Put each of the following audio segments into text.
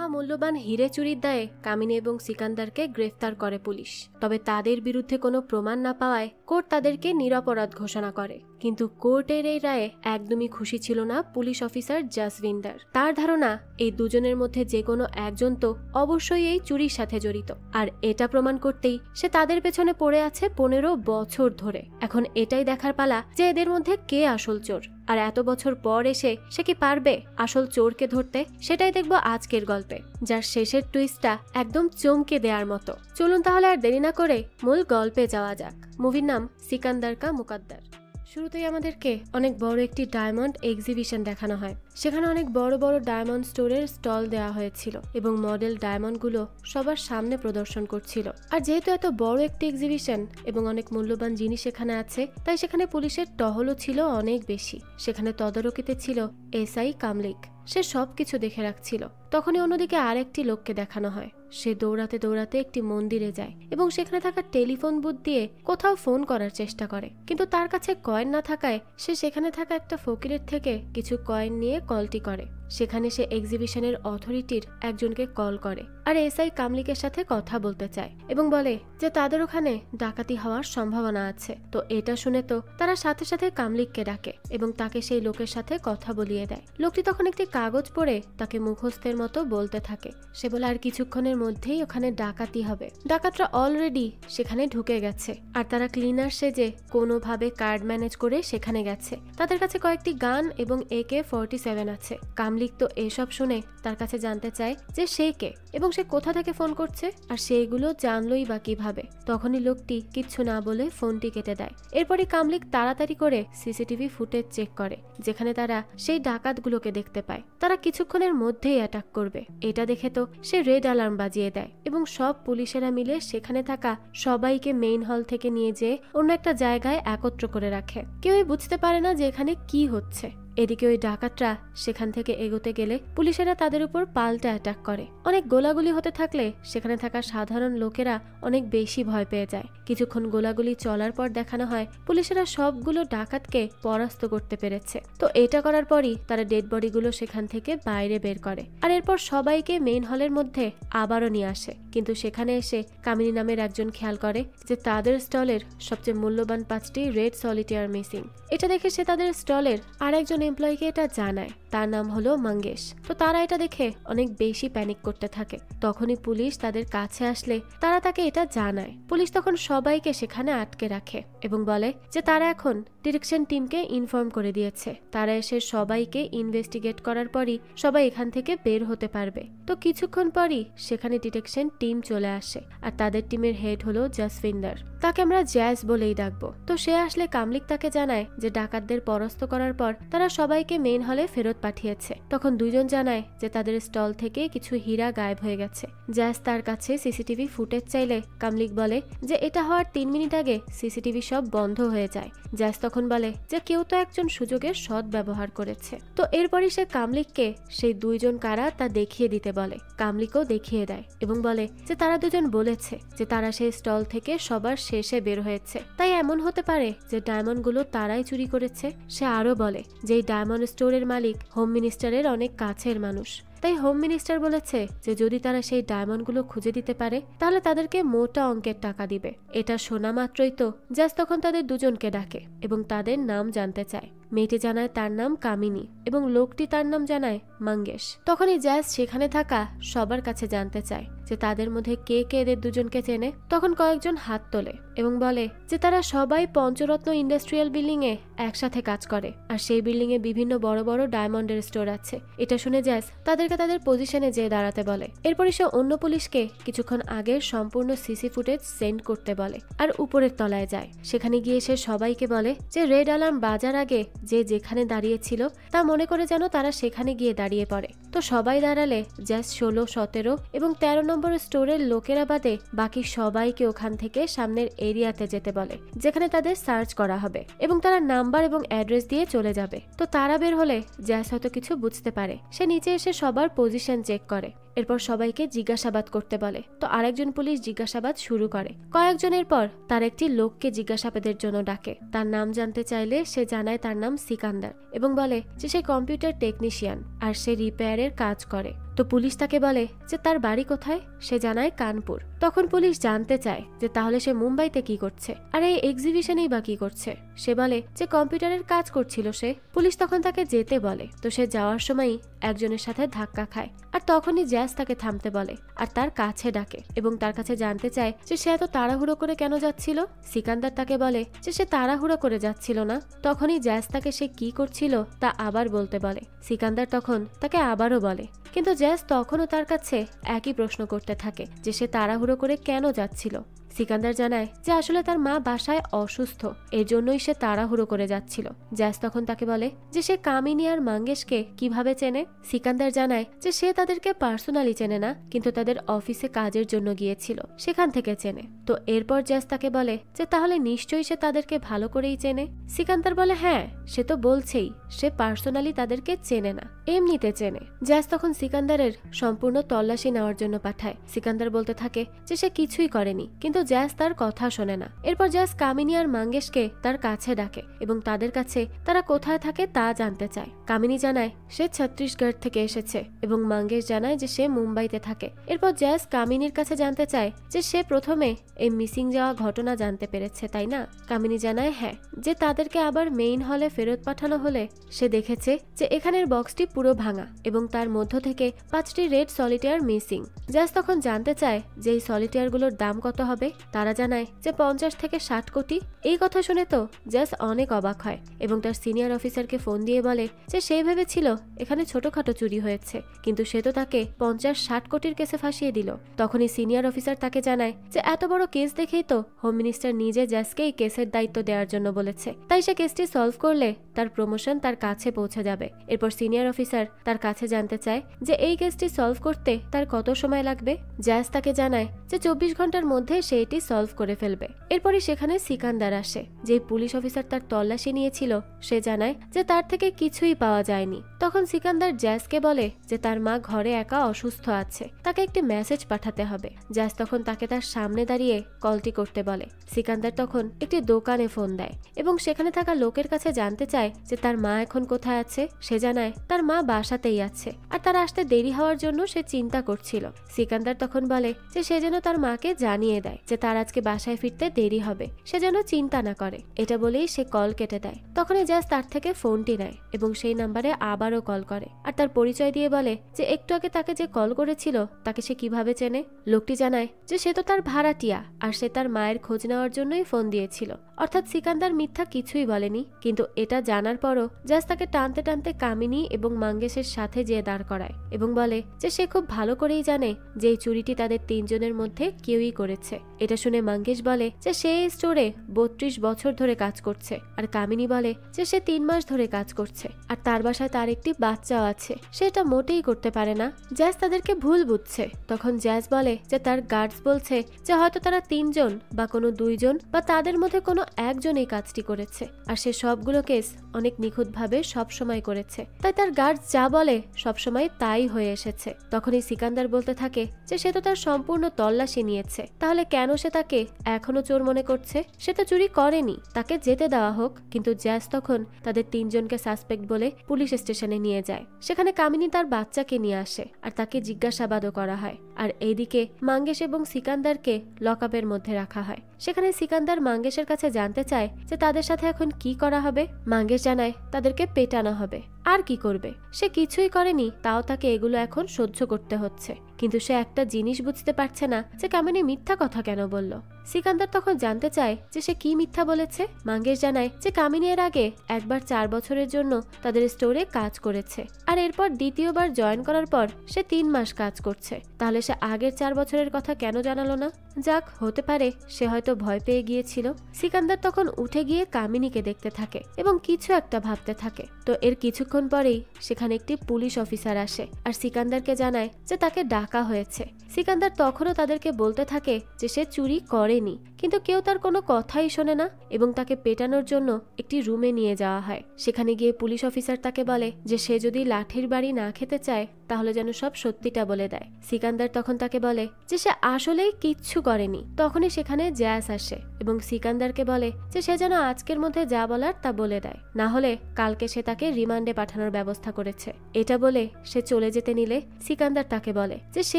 মহামূল্যবান হিরে চুরির দায়ে কামিনী এবং সিকান্দারকে গ্রেফতার করে পুলিশ। তবে তাদের বিরুদ্ধে কোনো প্রমাণ না পাওয়ায় কোর্ট তাদেরকে নিরপরাধ ঘোষণা করে। কিন্তু কোর্টের এই রায়ে একদমই খুশি ছিল না পুলিশ অফিসার জাসভিন্দার। তার ধারণা এই দুজনের মধ্যে যে কোনো একজন তো অবশ্যই এই চুরির সাথে জড়িত, আর এটা প্রমাণ করতেই সে তাদের পেছনে পড়ে আছে 15 বছর ধরে। এখন এটাই দেখার পালা যে এদের মধ্যে কে আসল চোর, আর এত বছর পর এসে সে কি পারবে আসল চোরকে ধরতে, সেটাই দেখবো আজকের গল্পে, যার শেষের টুইস্টটা একদম চমকে দেওয়ার মতো। চলুন তাহলে আর দেরি না করে মূল গল্পে যাওয়া যাক। মুভির নাম সিকান্দার কা মুকদ্দর। শুরুতেই আমাদেরকে অনেক বড় একটি ডায়মন্ড এক্সিবিশন দেখানো হয়। সেখানে অনেক বড় বড় ডায়মন্ড স্টোরের স্টল দেওয়া হয়েছিল এবং মডেল ডায়মন্ডগুলো সবার সামনে প্রদর্শন করছিল। আর যেহেতু এত বড় একটি এক্সিবিশন এবং অনেক মূল্যবান জিনিস এখানে আছে, তাই সেখানে পুলিশের টহলও ছিল অনেক বেশি। সেখানে তদারকিতে ছিল এসআই কামলিক। সে সবকিছু দেখে রাখছিল। তখনই অন্যদিকে আরেকটি লোককে দেখানো হয়। সে দৌড়াতে দৌড়াতে একটি মন্দিরে যায় এবং সেখানে থাকা টেলিফোন বুথ দিয়ে কোথাও ফোন করার চেষ্টা করে, কিন্তু তার কাছে কয়েন না থাকায় সে সেখানে থাকা একটা ফকিরের থেকে কিছু কয়েন নিয়ে কলটি করে। সেখানে সে এক্সিবিশনের অথরিটির একজনকে কল করে আর এসআই কামলিকের সাথে কথা বলতে চায় এবং বলে যে তাদের ওখানে ডাকাতি হওয়ার সম্ভাবনা আছে। তো এটা শুনে তো তারা সাথে সাথে কামলিককে ডাকে এবং তাকে সেই লোকের সাথে কথা বলিয়ে দেয়। লোকটি তখন একটি কাগজ পড়ে তাকে মুখস্থের মতো বলতে থাকে। সে বলে আর কিছুক্ষণের মধ্যেই ওখানে ডাকাতি হবে। ডাকাতরা অলরেডি সেখানে ঢুকে গেছে আর তারা ক্লিনার সেজে কোনোভাবে কার্ড ম্যানেজ করে সেখানে গেছে। তাদের কাছে কয়েকটি গান এবং AK-47 আছে। কামলিক তো এসব শুনে তার কাছে জানতে চায় যে সে কে এবং সে কোথা থেকে ফোন করছে আর সেইগুলো জানলই বা কিভাবে। তখনই লোকটি কিচ্ছু না বলে ফোনটি কেটে দেয়। এরপরই কামলিক তাড়াতাড়ি করে সিসিটিভি ফুটেজ চেক করে, যেখানে তারা সেই ডাকাতগুলোকে দেখতে পায়। তারা কিছুক্ষণের মধ্যেই অ্যাটাক করবে। এটা দেখে তো সে রেড অ্যালার্ম বাজিয়ে দেয় এবং সব পুলিশেরা মিলে সেখানে থাকা সবাইকে মেইন হল থেকে নিয়ে যেয়ে অন্য একটা জায়গায় একত্র করে রাখে। কেউই বুঝতে পারে না যে এখানে কি হচ্ছে। এদিকে ওই ডাকাতরা সেখান থেকে এগোতে গেলে পুলিশেরা তাদের উপর পাল্টা অ্যাটাক করে। অনেক গোলাগুলি হতে থাকলে সেখানে থাকা সাধারণ লোকেরা অনেক বেশি ভয় পেয়ে যায়। কিছুক্ষণ গোলাগুলি চলার পর দেখানো হয় পুলিশেরা সবগুলো ডাকাতকে পরাস্ত করতে পেরেছে। তো এটা করার পরই তারা ডেড বডিগুলো সেখান থেকে বাইরে বের করে আর এরপর সবাইকে মেইন হলের মধ্যে আবারও নিয়ে আসে। কিন্তু সেখানে এসে কামিনী নামের একজন খেয়াল করে যে তাদের স্টলের সবচেয়ে মূল্যবান 5টি রেড সলিটেয়ার মিসিং। এটা দেখে সে তাদের স্টলের আরেকজন এমপ্লয়িকে এটা জানায়। তার নাম হলো মঙ্গেশ। তো তারা এটা দেখে অনেক বেশি প্যানিক করতে থাকে। তখনই পুলিশ তাদের কাছে আসলে তারা তাকে এটা জানায়। পুলিশ তখন সবাইকে সেখানে আটকে রাখে এবং বলে যে তারা এখন ডিরেকশন টিমকে ইনফর্ম করে দিয়েছে। তারা এসে সবাইকে ইনভেস্টিগেট করার পরই সবাই এখান থেকে বের হতে পারবে। তো কিছুক্ষণ পরই সেখানে ডিটেকশন টিম চলে আসে আর তাদের টিমের হেড হলো জাসভিন্দার। তাকে আমরা জ্যাজ বলেই ডাকবো। তো সে আসলে কামলিক তাকে জানায় যে ডাকাতদের পরাস্ত করার পর তারা সবাইকে মেইন হলে ফেরত পাঠিয়েছে। তখন দুইজন জানায় যে তাদের স্টল থেকে কিছু হীরা গায়েব হয়ে গেছে। জ্যাজ তার কাছে সিসিটিভি ফুটেজ চাইলে কামলিক বলে যে এটা হওয়ার 3 মিনিট আগে সিসিটিভি সব বন্ধ হয়ে যায়। জ্যাজ তখন বলে যে কেউ তো একজন সুযোগের সৎ ব্যবহার করেছে। তো এরপরই সে কামলিককে সেই দুইজন কারা তা দেখিয়ে দিতে বলে। কামলিকও দেখিয়ে দেয় এবং বলে যে তারা দুজন বলেছে যে তারা সেই স্টল থেকে সবার শেষে বের হয়েছে, তাই এমন হতে পারে যে ডায়মন্ডগুলো তারাই চুরি করেছে। সে আরো বলে যে এই ডায়মন্ড স্টোরের মালিক হোম মিনিস্টারের অনেক কাছের মানুষ। তাই হোম মিনিস্টার বলেছে যে যদি তারা সেই ডায়মন্ডগুলো খুঁজে দিতে পারে তাহলে তাদেরকে মোটা অঙ্কের টাকা দিবে। এটা শোনা মাত্রই তো জ্যাজ তখন তাদের দুজনকে ডাকে এবং তাদের নাম জানতে চায়। মেয়েটি জানায় তার নাম কামিনী এবং লোকটি তার নাম জানায় মঙ্গেশ। তখনই জ্যাজ সেখানে থাকা সবার কাছে জানতে চায় যে তাদের মধ্যে কে কে এদের দুজনকে চেনে। তখন কয়েকজন হাত তোলে এবং বলে যে তারা সবাই পঞ্চরত্ন ইন্ডাস্ট্রিয়াল বিল্ডিং এ একসাথে কাজ করে আর সেই বিল্ডিং এ বিভিন্ন বড় বড় ডায়মন্ডের স্টোর আছে। এটা শুনে জ্যাজ তাদেরকে তাদের পজিশনে যেয়ে দাঁড়াতে বলে। এরপরই সে অন্য পুলিশকে কিছুক্ষণ আগের সম্পূর্ণ সিসি ফুটেজ সেন্ড করতে বলে আর উপরের তলায় যায়। সেখানে গিয়ে সে সবাইকে বলে যে রেড অ্যালার্ম বাজার আগে যে যেখানে দাঁড়িয়েছিল তা মনে করে যেন তারা সেখানে গিয়ে দাঁড়িয়ে পড়ে। তো সবাই দাঁড়ালে জ্যাজ 16, 17 এবং 13 নম্বর স্টোরের লোকেরা বাদে বাকি সবাইকে ওখান থেকে সামনের এরিয়াতে যেতে বলে যেখানে তাদের সার্চ করা হবে এবং তারা নাম্বার এবং অ্যাড্রেস দিয়ে চলে যাবে। তো তারা বের হলে জ্যাজ হয়তো কিছু বুঝতে পারে। সে নিচে এসে সবার পজিশন চেক করে। এরপর সবাইকে জিজ্ঞাসাবাদ করতে বলে। তো আরেকজন পুলিশ জিজ্ঞাসাবাদ শুরু করে। কয়েকজনের পর তার একটি লোককে জিজ্ঞাসাবাদের জন্য ডাকে। তার নাম জানতে চাইলে সে জানায় তার নাম সিকান্দার এবং বলে যে সে কম্পিউটার টেকনিশিয়ান আর সে রিপেয়ারের কাজ করে। তো পুলিশ তাকে বলে যে তার বাড়ি কোথায়। সে জানায় কানপুর। তখন পুলিশ জানতে চায় যে তাহলে সে মুম্বাইতে কি করছে, আর এই এক্সিবিশনেই বা কি করছে। সে বলে যে কম্পিউটারের কাজ করছিল সে। পুলিশ তখন তাকে যেতে বলে। তো সে যাওয়ার সময়ই একজনের সাথে ধাক্কা খায়, আর তখনই জ্যাজ তাকে থামতে বলে আর তার কাছে ডাকে এবং তার কাছে জানতে চায় যে সে এত তাড়াহুড়ো করে কেন যাচ্ছিল। সিকান্দার তাকে বলে যে সে তাড়াহুড়ো করে যাচ্ছিল না। তখনই জ্যাজ তাকে সে কি করছিল তা আবার বলতে বলে। সিকান্দার তখন তাকে আবারও বলে, কিন্তু জ্যাজ তখনও তার কাছে একই প্রশ্ন করতে থাকে যে সে তাড়াহুড়ো করে কেন যাচ্ছিল। সিকান্দার জানায় যে আসলে তার মা বাসায় অসুস্থ, এর জন্যই সে তাড়াহুড়ো করে যাচ্ছিল। জ্যাজ তখন তাকে বলে যে সে কামিনী আর মাঙ্গেশকে কিভাবে চেনে। সিকান্দার জানায় যে সে তাদেরকে পার্সোনালি চেনে না, কিন্তু তাদের অফিসে কাজের জন্য গিয়েছিল, সেখান থেকে চেনে। তো এরপর জ্যাজ তাকে বলে যে তাহলে নিশ্চয়ই সে তাদেরকে ভালো করেই চেনে। সিকান্দার বলে হ্যাঁ, সে তো বলছেই সে পার্সোনালি তাদেরকে চেনে না, এমনিতে চেনে। জ্যাজ তখন সিকান্দারের সম্পূর্ণ তল্লাশি নেওয়ার জন্য পাঠায়। সিকান্দার বলতে থাকে যে সে কিছুই করেনি, কিন্তু জ্যাজ তার কথা শোনে না। এরপর জ্যাজ কামিনী আর মাঙ্গেশকে তার কাছে ডাকে এবং তাদের কাছে তারা কোথায় থাকে তা জানতে চায়। কামিনী জানায় সে ছত্তিশগড় থেকে এসেছে এবং মাঙ্গেশ জানায় যে সে মুম্বাইতে থাকে। এরপর জ্যাজ কামিনীর কাছে জানতে চায় যে সে প্রথমে এই মিসিং যাওয়া ঘটনা জানতে পেরেছে, তাই না? কামিনী জানায় হ্যাঁ, যে তাদেরকে আবার মেইন হলে ফেরত পাঠানো হলে সে দেখেছে যে এখানের বক্সটি পুরো ভাঙা এবং তার মধ্য থেকে 5টি রেড সলিটেয়ার মিসিং। জ্যাজ তখন জানতে চায় যে এই সলিটেয়ারগুলোর দাম কত হবে। তারা জানায় যে 50 থেকে 60 কোটি। এই কথা শুনে তো জ্যাজ অনেক অবাক হয় এবং তার সিনিয়র অফিসারকে ফোন দিয়ে বলে যে সে ভেবেছিল এখানে ছোটখাটো চুরি হয়েছে, কিন্তু সে তো তাকে 50-60 কোটির কেসে ফাঁসিয়ে দিল। তখনই সিনিয়র অফিসার তাকে জানায় যে এত বড় কেস দেখেই তো হোম মিনিস্টার নিজে জ্যাজকে এই কেসের দায়িত্ব দেওয়ার জন্য বলেছে, তাই সে কেসটি সলভ করলে তার প্রমোশন তার কাছে পৌঁছে যাবে। এরপর সিনিয়র অফিসার তার কাছে জানতে চায় যে এই কেসটি সলভ করতে তার কত সময় লাগবে। জ্যাজ তাকে জানায় যে 24 ঘন্টার মধ্যে সে এটি সলভ করে ফেলবে। এরপরই সেখানে সিকান্দার আসে। যে পুলিশ অফিসার তার তল্লাশি নিয়েছিল সে জানায় যে তার থেকে কিছুই পাওয়া যায়নি। তখন সিকান্দার জ্যাজকে বলে যে তার মা ঘরে একা অসুস্থ আছে, তাকে একটি মেসেজ পাঠাতে হবে। জ্যাজ তখন তাকে তার সামনে দাঁড়িয়ে কলটি করতে বলে। সিকান্দার তখন একটি দোকানে ফোন দেয় এবং সেখানে থাকা লোকের কাছে জানতে চায় যে তার মা এখন কোথায় আছে। সে জানায় তার মা বাসাতেই আছে আর তার আসতে দেরি হওয়ার জন্য সে চিন্তা করছিল। সিকান্দার তখন বলে যে সে যেন তার মাকে জানিয়ে দেয় যে তার আজকে বাসায় ফিরতে দেরি হবে, সে যেন চিন্তা না করে। এটা বলেই সে কল কেটে দেয়। তখনই জ্যাজ তার থেকে ফোনটি নেয় এবং সেই নাম্বারে আবারও কল করে আর তার পরিচয় দিয়ে বলে যে একটু আগে তাকে যে কল করেছিল তাকে সে কিভাবে চেনে। লোকটি জানায় যে সে তো তার ভাড়াটিয়া আর সে তার মায়ের খোঁজ নেওয়ার জন্যই ফোন দিয়েছিল। অর্থাৎ সিকান্দার মিথ্যা কিছুই বলেনি, কিন্তু এটা জানার পরও জ্যাজ তাকে টানতে টানতে কামিনী এবং মাঙ্গেশের সাথে যেয়ে দাঁড় করায় এবং বলে যে সে খুব ভালো করেই জানে যে এই চুরিটি তাদের 3 জনের মধ্যে কেউই করেছে। এটা শুনে মাঙ্গেশ বলে যে সে এই স্টোরে 32 বছর ধরে কাজ করছে, আর কামিনী বলে যে সে 3 মাস ধরে কাজ করছে আর তার বাসায় তার একটি বাচ্চাও আছে, সে এটা মোটেই করতে পারে না। জ্যাজ তাদেরকে ভুল বুঝছে। তখন জ্যাজ বলে যে তার গার্ডস বলছে যে হয়তো তারা 3 জন বা কোনো 2 জন বা তাদের মধ্যে কোনো একজন এই কাজটি করেছে, আর সে সবগুলো কেস অনেক নিখুঁতভাবে সবসময় করেছে, তাই তার গার্ডস যা বলে সবসময় তাই হয়ে এসেছে। তখনই সিকান্দার বলতে থাকে যে সে তো তার সম্পূর্ণ তল্লাশি নিয়েছে, তাহলে কেন সে তাকে এখনো চোর মনে করছে? সে তো চুরি করেনি, তাকে যেতে দেওয়া হোক। কিন্তু জ্যাজ তখন তাদের 3 জনকে সাসপেক্ট বলে পুলিশ স্টেশনে নিয়ে যায়। সেখানে কামিনী তার বাচ্চাকে নিয়ে আসে আর তাকে জিজ্ঞাসাবাদও করা হয়। আর এইদিকে মাঙ্গেশ এবং সিকান্দারকে লকআপের মধ্যে রাখা হয়। সেখানে সিকান্দার মাঙ্গেশের কাছে জানতে চায় যে তাদের সাথে এখন কি করা হবে। মাঙ্গেশ জানায় তাদেরকে পেটানো হবে। আর কি করবে? সে কিছুই করেনি, তাও তাকে এগুলো এখন সহ্য করতে হচ্ছে। কিন্তু সে একটা জিনিস বুঝতে পারছে না যে কামিনী মিথ্যা কথা কেন বলল। সিকান্দার তখন জানতে চায় যে সে কি মিথ্যা বলেছে। মাঙ্গেশ জানায় যে কামিনী এর আগে একবার 4 বছরের জন্য তাদের স্টোরে কাজ করেছে, আর এরপর দ্বিতীয়বার জয়েন করার পর সে 3 মাস কাজ করছে। তাহলে সে আগের 4 বছরের কথা কেন জানালো না? যাক, হতে পারে সে হয়তো ভয় পেয়ে গিয়েছিল। সিকান্দার তখন উঠে গিয়ে কামিনীকে দেখতে থাকে এবং কিছু একটা ভাবতে থাকে। তো এর কিছুক্ষণ পরেই সেখানে একটি পুলিশ অফিসার আসে আর সিকান্দারকে জানায় যে তাকে ডাকা হয়েছে। সিকান্দার তখনও তাদেরকে বলতে থাকে যে সে চুরি করেনি, কিন্তু কেউ তার কোনো কথাই শোনে না এবং তাকে পেটানোর জন্য একটি রুমে নিয়ে যাওয়া হয়। সেখানে গিয়ে পুলিশ অফিসার তাকে বলে যে সে যদি লাঠির বাড়ি না খেতে চায় তাহলে যেন সব সত্যিটা বলে দেয়। সিকান্দার তখন তাকে বলে যে সে আসলেই কিচ্ছু করেনি। তখনই সেখানে জ্যাস আসে এবং সিকান্দারকে বলে যে সে যেন আজকের মধ্যে যা বলার তা বলে দেয়, না হলে কালকে সে তাকে রিমান্ডে পাঠানোর ব্যবস্থা করেছে। এটা বলে সে চলে যেতে নিলে সিকান্দার তাকে বলে যে সে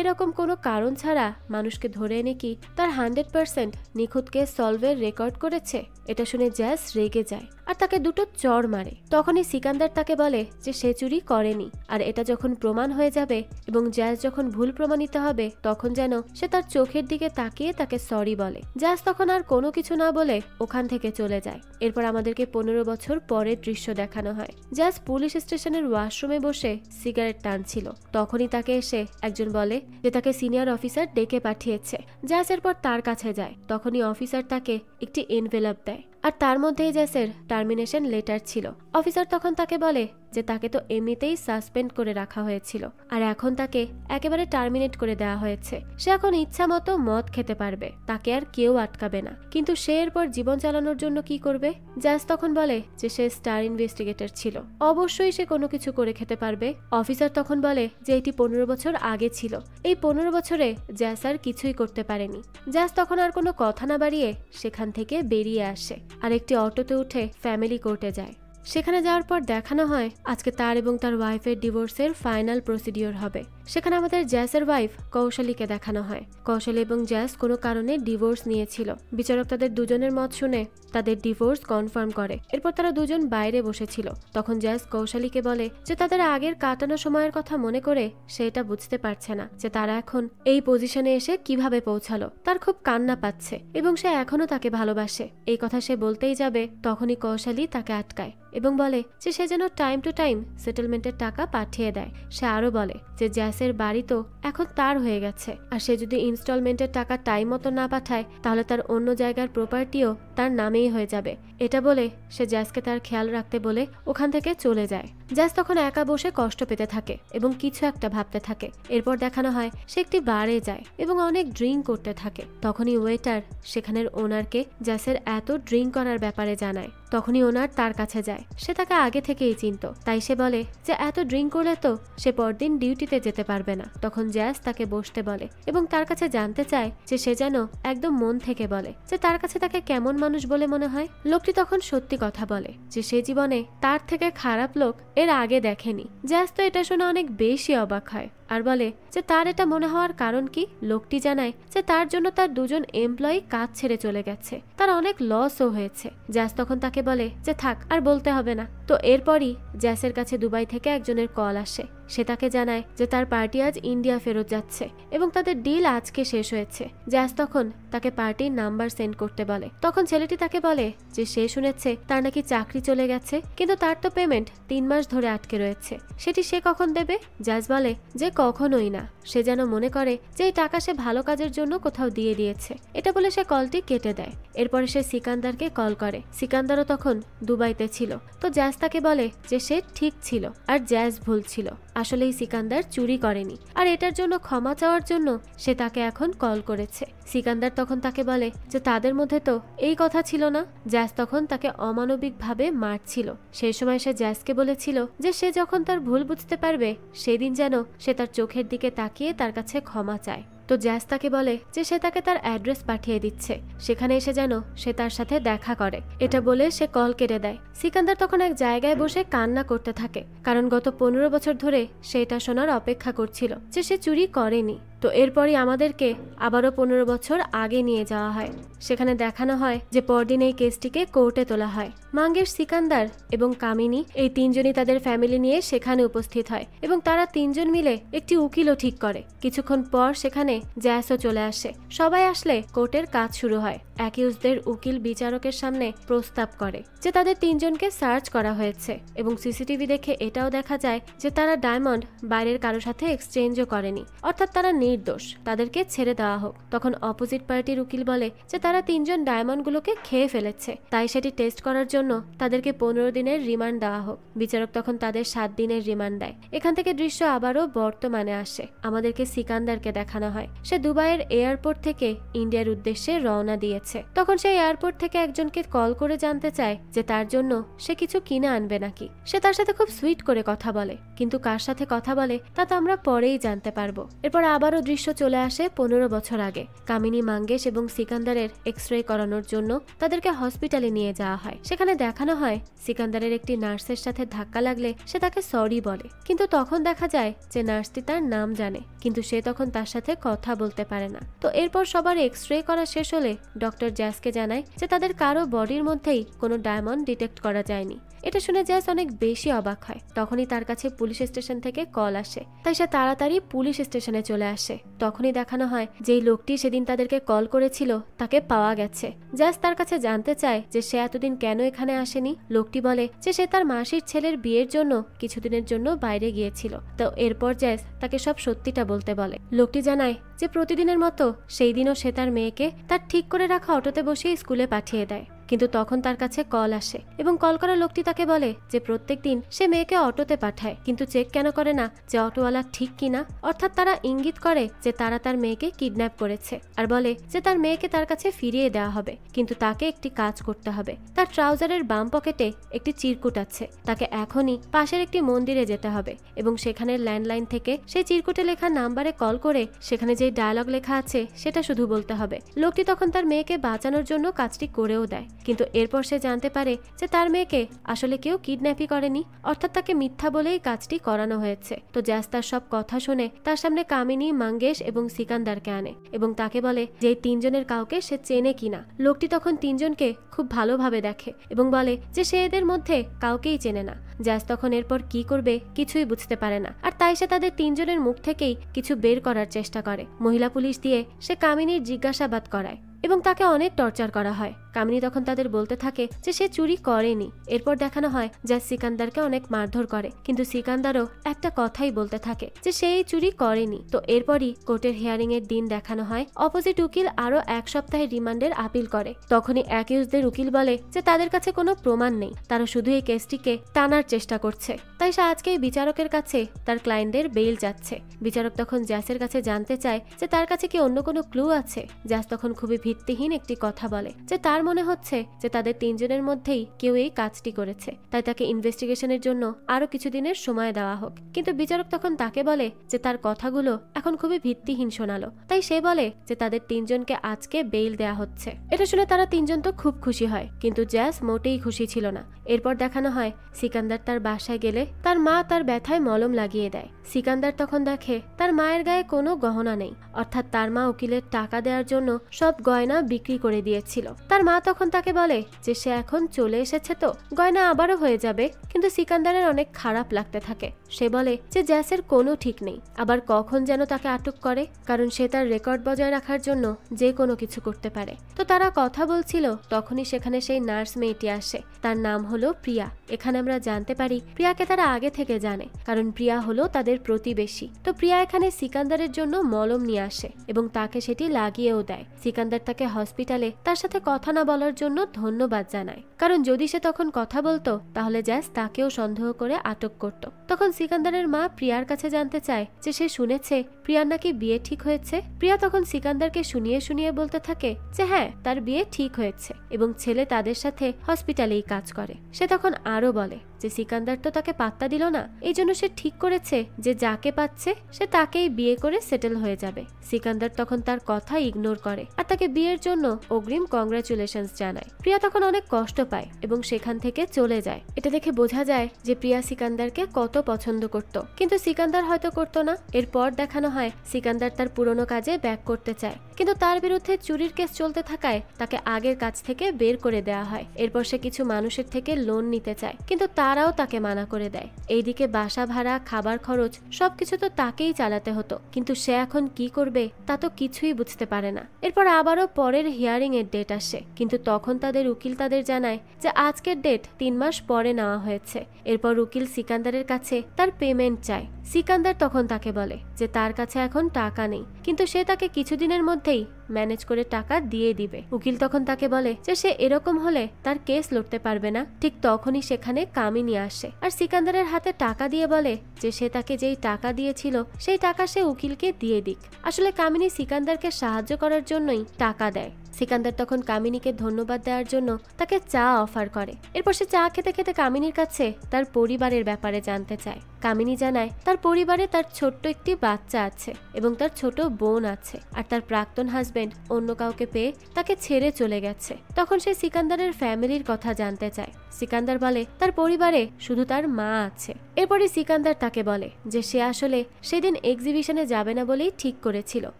এরকম কোনো কারণ ছাড়া মানুষকে ধরে এনে কি তার 100% নিখুঁত কেস সলভের রেকর্ড করেছে। এটা শুনে জ্যাস রেগে যায় আর তাকে দুটো চড় মারে। তখনই সিকান্দার তাকে বলে যে সে চুরি করেনি, আর এটা যখন প্রমাণ হয়ে যাবে এবং জ্যাস যখন ভুল প্রমাণিত হবে তখন যেন সে তার চোখের দিকে তাকিয়ে তাকে সরি বলে। জ্যাস তখন আর কোনো কিছু না বলে ওখান থেকে চলে যায়। এরপর আমাদেরকে 15 বছর পরের দৃশ্য দেখানো হয়। জ্যাস পুলিশ স্টেশনের ওয়াশরুমে বসে সিগারেট টানছিল। তখনই তাকে এসে একজন বলে যে তাকে সিনিয়র অফিসার ডেকে পাঠিয়েছে। জ্যাস এরপর তার কাছে যায়। তখনই অফিসার তাকে একটি এনভেলপ দেয় আর তার মধ্যেই জ্যাসের টার্মিনেশন লেটার ছিল। অফিসার তখন তাকে বলে যে তাকে তো এমনিতেই সাসপেন্ড করে রাখা হয়েছিল আর এখন তাকে একেবারে টার্মিনেট করে দেওয়া হয়েছে। সে এখন ইচ্ছা মতো মদ খেতে পারবে, তাকে আর কেউ আটকাবে না। কিন্তু সে এরপর জীবন চালানোর জন্য কি করবে? জ্যাস তখন বলে যে সে স্টার ইনভেস্টিগেটর ছিল, অবশ্যই সে কোনো কিছু করে খেতে পারবে। অফিসার তখন বলে যে এটি 15 বছর আগে ছিল, এই 15 বছরে জ্যাস আর কিছুই করতে পারেনি। জ্যাস তখন আর কোনো কথা না বাড়িয়ে সেখান থেকে বেরিয়ে আসে আর একটি অটোতে উঠে ফ্যামিলি কোর্টে যায়। সেখানে যাওয়ার পর দেখানো হয় আজকে তার এবং তার ওয়াইফের ডিভোর্সের ফাইনাল প্রসিডিওর হবে। সেখানে আমাদের জ্যাসের ওয়াইফ কৌশলীকে দেখানো হয়। কৌশলী এবং জ্যাস কোনো কারণে ডিভোর্স নিয়েছিল। বিচারক তাদের দুজনের মত শুনে তাদের ডিভোর্স কনফার্ম করে। এরপর তারা দুজন বাইরে বসেছিল। তখন জ্যাস কৌশলীকে বলে যে তাদের আগের কাটানো সময়ের কথা মনে করে সে এটা বুঝতে পারছে না যে তারা এখন এই পজিশনে এসে কিভাবে পৌঁছালো। তার খুব কান্না পাচ্ছে এবং সে এখনো তাকে ভালোবাসে। এই কথা সে বলতেই যাবে তখনই কৌশলী তাকে আটকায় এবং বলে যে সে যেন টাইম টু টাইম সেটেলমেন্টের টাকা পাঠিয়ে দেয়। সে আরো বলে যে জ্যাসের বাড়ি তো এখন তার হয়ে গেছে, আর সে যদি ইনস্টলমেন্টের টাকা টাইম মতো না পাঠায় তাহলে তার অন্য জায়গার প্রপার্টিও তার নামেই হয়ে যাবে। এটা বলে সে জ্যাসকে তার খেয়াল রাখতে বলে ওখান থেকে চলে যায়। জ্যাস তখন একা বসে কষ্ট পেতে থাকে এবং কিছু একটা ভাবতে থাকে। এরপর দেখানো হয় সে একটি বারে যায় এবং অনেক ড্রিঙ্ক করতে থাকে। তখনই ওয়েটার সেখানের ওনারকে জ্যাসের এত ড্রিঙ্ক করার ব্যাপারে জানায়। তখনই ওনার তার কাছে যায়। সে তাকে আগে থেকেই চিনত, তাই সে বলে যে এত ড্রিঙ্ক করলে তো সে পরদিন ডিউটিতে যেতে পারবে না। তখন জ্যাস তাকে বসতে বলে এবং তার কাছে জানতে চায় যে সে যেন একদম মন থেকে বলে যে তার কাছে তাকে কেমন মানুষ বলে মনে হয়। লোকটি তখন সত্যি কথা বলে যে সে জীবনে তার থেকে খারাপ লোক এর আগে দেখেনি। জ্যাস তো এটা শুনে অনেক বেশি অবাক হয় আর বলে যে তার এটা মনে হওয়ার কারণ কি। লোকটি জানায় যে তার জন্য তার দুজন এমপ্লয়ি কাজ ছেড়ে চলে গেছে, তার অনেক লসও হয়েছে। জ্যাস তখন তাকে বলে যে থাক আর বলতে হবে না। তো এরপরই জ্যাসের কাছে দুবাই থেকে একজনের কল আসে। সে তাকে জানায় যে তার পার্টি আজ ইন্ডিয়া ফেরত যাচ্ছে এবং তাদের ডিল আজকে শেষ হয়েছে। জ্যাস তখন তাকে পার্টির নাম্বার সেন্ড করতে বলে। তখন ছেলেটি তাকে বলে যে সে শুনেছে তার নাকি চাকরি চলে গেছে, কিন্তু তার তো পেমেন্ট 3 মাস ধরে আটকে রয়েছে, সেটি সে কখন দেবে। জ্যাস বলে যে কখনোই না, সে যেন মনে করে যে এই টাকা সে ভালো কাজের জন্য কোথাও দিয়ে দিয়েছে। এটা বলে সে কলটি কেটে দেয়। এরপরে সে সিকান্দারকে কল করে। সিকান্দারও তখন দুবাইতে ছিল। তো জ্যাস তাকে বলে যে সে ঠিক ছিল আর জ্যাস ভুল ছিল, আসলেই সিকান্দার চুরি করেনি আর এটার জন্য ক্ষমা চাওয়ার জন্য সে তাকে এখন কল করেছে। সিকান্দার তখন তাকে বলে যে তাদের মধ্যে তো এই কথা ছিল না। জ্যাস তখন তাকে অমানবিকভাবে মারছিল। সেই সময় সে জ্যাসকে বলেছিল যে সে যখন তার ভুল বুঝতে পারবে সেদিন যেন সে তার চোখের দিকে তাকিয়ে তার কাছে ক্ষমা চায়। তো জ্যাস তাকে বলে যে সে তাকে তার অ্যাড্রেস পাঠিয়ে দিচ্ছে, সেখানে এসে যেন সে তার সাথে দেখা করে। এটা বলে সে কল কেটে দেয়। সিকান্দার তখন এক জায়গায় বসে কান্না করতে থাকে, কারণ গত 15 বছর ধরে সে এটা শোনার অপেক্ষা করছিল যে সে চুরি করেনি। তো এরপরই আমাদেরকে আবারও 15 বছর আগে নিয়ে যাওয়া হয়। সেখানে দেখানো হয় যে পরদিন এই কেসটিকে কোর্টে তোলা হয়। মাঙ্গেশ, সিকান্দার এবং কামিনী এই তিনজনই তাদের ফ্যামিলি নিয়ে সেখানে উপস্থিত হয় এবং তারা তিনজন মিলে একটি উকিলও ঠিক করে। কিছুক্ষণ পর সেখানে জ্যাসও চলে আসে। সবাই আসলে কোর্টের কাজ শুরু হয়। অ্যাকিউজদের উকিল বিচারকের সামনে প্রস্তাব করে যে তাদের তিনজনকে সার্চ করা হয়েছে এবং সিসিটিভি দেখে এটাও দেখা যায় যে তারা ডায়মন্ড বাইরের কারো সাথে এক্সচেঞ্জও করেনি, অর্থাৎ তারা নির্দোষ, তাদেরকে ছেড়ে দেওয়া হোক। তখন অপোজিট পার্টির উকিল বলে যে তারা 3 জন ডায়মন্ডগুলোকে খেয়ে ফেলেছে, তাই সেটি টেস্ট করার জন্য তাদেরকে 15 দিনের রিমান্ড দেওয়া হোক। বিচারক তখন তাদের 7 দিনের রিমান্ড দেয়। এখান থেকে দৃশ্য আবারও বর্তমানে আসে। আমাদেরকে সিকান্দারকে দেখানো হয় সে দুবাইয়ের এয়ারপোর্ট থেকে ইন্ডিয়ার উদ্দেশ্যে রওনা দিয়েছে। তখন সে এয়ারপোর্ট থেকে একজনকে কল করে জানতে চায় যে তার জন্য সে কিছু কিনে আনবে নাকি। সে তার সাথে খুব সুইট করে কথা বলে, কিন্তু কার সাথে কথা বলে তা তো আমরা পরেই জানতে পারবো। এরপর আবারও দৃশ্য চলে আসে 15 বছর আগে। কামিনী, মাঙ্গেশ এবং সিকান্দারের এক্স-রে করানোর জন্য তাদেরকে হসপিটালে নিয়ে যাওয়া হয়। সেখানে দেখানো হয় সিকান্দারের একটি নার্সের সাথে ধাক্কা লাগলে সে তাকে সরি বলে, কিন্তু তখন দেখা যায় যে নার্সটি তার নাম জানে, কিন্তু সে তখন তার সাথে কথা বলতে পারে না। তো এরপর সবার এক্স-রে করা শেষ হলে ডক্টর জ্যাসকে জানায় যে তাদের কারো বডির মধ্যেই কোনো ডায়মন্ড ডিটেক্ট করা যায়নি। এটা শুনে জ্যাস অনেক বেশি অবাক হয়। তখনই তার কাছে পুলিশ স্টেশন থেকে কল আসে, তাই সে তাড়াতাড়ি পুলিশ স্টেশনে চলে আসে। তখনই দেখানো হয় যেই লোকটি সেদিন তাদেরকে কল করেছিল তাকে পাওয়া গেছে। জ্যাস তার কাছে জানতে চায় যে সে এতদিন কেন এখানে আসেনি। লোকটি বলে যে সে তার মাসির ছেলের বিয়ের জন্য কিছুদিনের জন্য বাইরে গিয়েছিল। তো এরপর জ্যাস তাকে সব সত্যিটা বলতে বলে। লোকটি জানায় যে প্রতিদিনের মতো সেই দিনও সে তার মেয়েকে তার ঠিক করে রাখা অটোতে বসিয়ে স্কুলে পাঠিয়ে দেয়। কিন্তু তখন তার কাছে কল আসে এবং কল করা লোকটি তাকে বলে যে প্রত্যেকদিন সে মেয়েকে অটোতে পাঠায়, কিন্তু চেক কেন করে না যে অটোওয়ালা ঠিক কিনা। অর্থাৎ তারা ইঙ্গিত করে যে তারা তার মেয়েকে কিডন্যাপ করেছে, আর বলে যে তার মেয়েকে তার কাছে ফিরিয়ে দেওয়া হবে, কিন্তু তাকে একটি কাজ করতে হবে। তার ট্রাউজারের বাম পকেটে একটি চিরকুট আছে, তাকে এখনই পাশের একটি মন্দিরে যেতে হবে এবং সেখানের ল্যান্ডলাইন থেকে সেই চিরকুটে লেখা নাম্বারে কল করে সেখানে যে ডায়লগ লেখা আছে সেটা শুধু বলতে হবে। লোকটি তখন তার মেয়েকে বাঁচানোর জন্য কাজটি করেও দেয়, কিন্তু এরপর সে জানতে পারে যে তার মেয়েকে আসলে কেউ কিডন্যাপই করেনি, অর্থাৎ তাকে মিথ্যা বলেই কাজটি করানো হয়েছে। তো জ্যাস তার সব কথা শুনে তার সামনে কামিনী, মাঙ্গেশ এবং সিকান্দারকে আনে এবং তাকে বলে যে এই 3 জনের কাউকে সে চেনে কিনা। লোকটি তখন 3 জনকে খুব ভালোভাবে দেখে এবং বলে যে সে এদের মধ্যে কাউকেই চেনে না। জ্যাস তখন এরপর কি করবে কিছুই বুঝতে পারে না, আর তাই সে তাদের 3 জনের মুখ থেকেই কিছু বের করার চেষ্টা করে। মহিলা পুলিশ দিয়ে সে কামিনীর জিজ্ঞাসাবাদ করায় এবং তাকে অনেক টর্চার করা হয়। কামিনী তখন তাদের বলতে থাকে যে সে চুরি করেনি। এরপর দেখানো হয় যে সিকান্দারকে অনেক মারধর করে, কিন্তু সিকান্দারও একটা কথাই বলতে থাকে যে সে এই চুরি করেনি। তো এরপরই কোর্টের হিয়ারিং এর দিন দেখানো হয়। অপোজিট উকিল আরো 1 সপ্তাহের রিমান্ডের আপিল করে। তখনই অ্যাকিউজদের উকিল বলে যে তাদের কাছে কোনো প্রমাণ নেই, তারা শুধু এই কেসটিকে টানার চেষ্টা করছে, তাই সে আজকেই বিচারকের কাছে তার ক্লায়েন্টদের বেইল যাচ্ছে। বিচারক তখন জ্যাসের কাছে জানতে চায় যে তার কাছে কি অন্য কোনো ক্লু আছে। জ্যাস তখন খুবই ভিত্তিহীন একটি কথা বলে যে তার মনে হচ্ছে যে তাদের 3 জনের মধ্যেই কেউ এই কাজটি করেছে, তাই তাকে ইনভেস্টিগেশনের জন্য আরো কিছুদিনের সময় দেওয়া হোক। কিন্তু বিচারক তখন তাকে বলে যে তার কথাগুলো এখন খুবই ভিত্তিহীন শোনালো, তাই সে বলে যে তাদের 3 জনকে আজকে বেইল দেয়া হচ্ছে। এটা শুনে তারা 3 জন তো খুব খুশি হয়, কিন্তু জ্যাস মোটেই খুশি ছিল না। এরপর দেখানো হয় সিকান্দার তার বাসায় গেলে তার মা তার ব্যথায় মলম লাগিয়ে দেয়। সিকান্দার তখন দেখে তার মায়ের গায়ে কোনো গহনা নেই, অর্থাৎ তার মা উকিলের টাকা দেওয়ার জন্য সব গয়না বিক্রি করে দিয়েছিল। তার মা তখন তাকে বলে যে সে এখন চলে এসেছে তো গয়না আবারও হয়ে যাবে, কিন্তু সিকান্দারের অনেক খারাপ লাগতে থাকে। সে বলে যে জ্যাসের কোনো ঠিক নেই, আবার কখন যেন তাকে আটক করে, কারণ সে তার রেকর্ড বজায় রাখার জন্য যে কোনো কিছু করতে পারে। তো তারা কথা বলছিল, তখনই সেখানে সেই নার্স মেয়েটি আসে। তার নাম হলো প্রিয়া। এখানে আমরা জানতে পারি প্রিয়াকে তারা আগে থেকে জানে, কারণ প্রিয়া হলো তাদের প্রতিবেশী। তো প্রিয়া এখানে সিকান্দারের জন্য মলম নিয়ে আসে এবং তাকে সেটি লাগিয়েও দেয়। সিকান্দার তাকে হসপিটালে তার সাথে কথা না বলার জন্য ধন্যবাদ জানায়, কারণ যদি সে তখন কথা বলতো তাহলে জ্যাস তাকেও সন্দেহ করে আটক করত। তখন সিকান্দারের মা প্রিয়ার কাছে জানতে চায় যে সে শুনেছে প্রিয়ার নাকি বিয়ে ঠিক হয়েছে। প্রিয়া তখন সিকান্দারকে শুনিয়ে শুনিয়ে বলতে থাকে যে হ্যাঁ, তার বিয়ে ঠিক হয়েছে এবং ছেলে তাদের সাথে হসপিটালেই কাজ করে। সে তখন আরো বলে যে সিকান্দার তো তাকে পাত্তা দিল না, এই জন্য সে ঠিক করেছে যে যাকে পাচ্ছে সে তাকেই বিয়ে করে সেটেল হয়ে যাবে। সিকান্দার তখন তার কথা ইগনোর করে আর তাকে বিয়ের জন্য অগ্রিম কংগ্রাচুলেশনস জানায়। প্রিয়া তখন অনেক কষ্ট পায় এবং সেখান থেকে চলে যায়। এটা দেখে বোঝা যায় যে প্রিয়া সিকান্দারকে কত পছন্দ করত, কিন্তু সিকান্দার হয়তো করতো না। এরপর দেখানো হয় সিকান্দার তার পুরনো কাজে ব্যাক করতে চায়, কিন্তু তার বিরুদ্ধে চুরির কেস চলতে থাকায় তাকে আগের কাজ থেকে বের করে দেওয়া হয়। এরপর সে কিছু মানুষের থেকে লোন নিতে চায়, কিন্তু তার তারাও তাকে মানা করে দেয়। এইদিকে বাসা ভাড়া, খাবার খরচ সবকিছু তো তাকেই চালাতে হতো, কিন্তু সে এখন কি করবে তা তো কিছুই বুঝতে পারে না। এরপর আবারও পরের হিয়ারিং এর ডেট আসে, কিন্তু তখন তাদের উকিল তাদের জানায় যে আজকের ডেট 3 মাস পরে নেওয়া হয়েছে। এরপর উকিল সিকান্দারের কাছে তার পেমেন্ট চায়। সিকান্দার তখন তাকে বলে যে তার কাছে এখন টাকা নেই, কিন্তু সে তাকে কিছুদিনের মধ্যেই ম্যানেজ করে টাকা দিয়ে দিবে। উকিল তখন তাকে বলে যে সে এরকম হলে তার কেস লড়তে পারবে না। ঠিক তখনই সেখানে কামিনী আসে আর সিকান্দারের হাতে টাকা দিয়ে বলে যে সে তাকে যেই টাকা দিয়েছিল সেই টাকা সে উকিলকে দিয়ে দিক। আসলে কামিনী সিকান্দারকে সাহায্য করার জন্যই টাকা দেয়। সিকান্দার তখন কামিনীকে ধন্যবাদ দেওয়ার জন্য তাকে চা অফার করে। এরপর সে চা খেতে খেতে কামিনীর কাছে তার পরিবারের ব্যাপারে জানতে চায়। কামিনী জানায় তার পরিবারে তার ছোট্ট একটি বাচ্চা আছে এবং তার ছোট বোন আছে, আর তার প্রাক্তন হাজবেন্ড অন্য কাউকে পেয়ে তাকে ছেড়ে চলে গেছে। তখন সে সিকান্দারের ফ্যামিলির কথা জানতে চায়। সিকান্দার বলে তার পরিবারে শুধু তার মা আছে। এরপরে সিকান্দার তাকে বলে যে সে আসলে সেদিন এক্সিবিশনে যাবে না বলেই ঠিক করেছিল,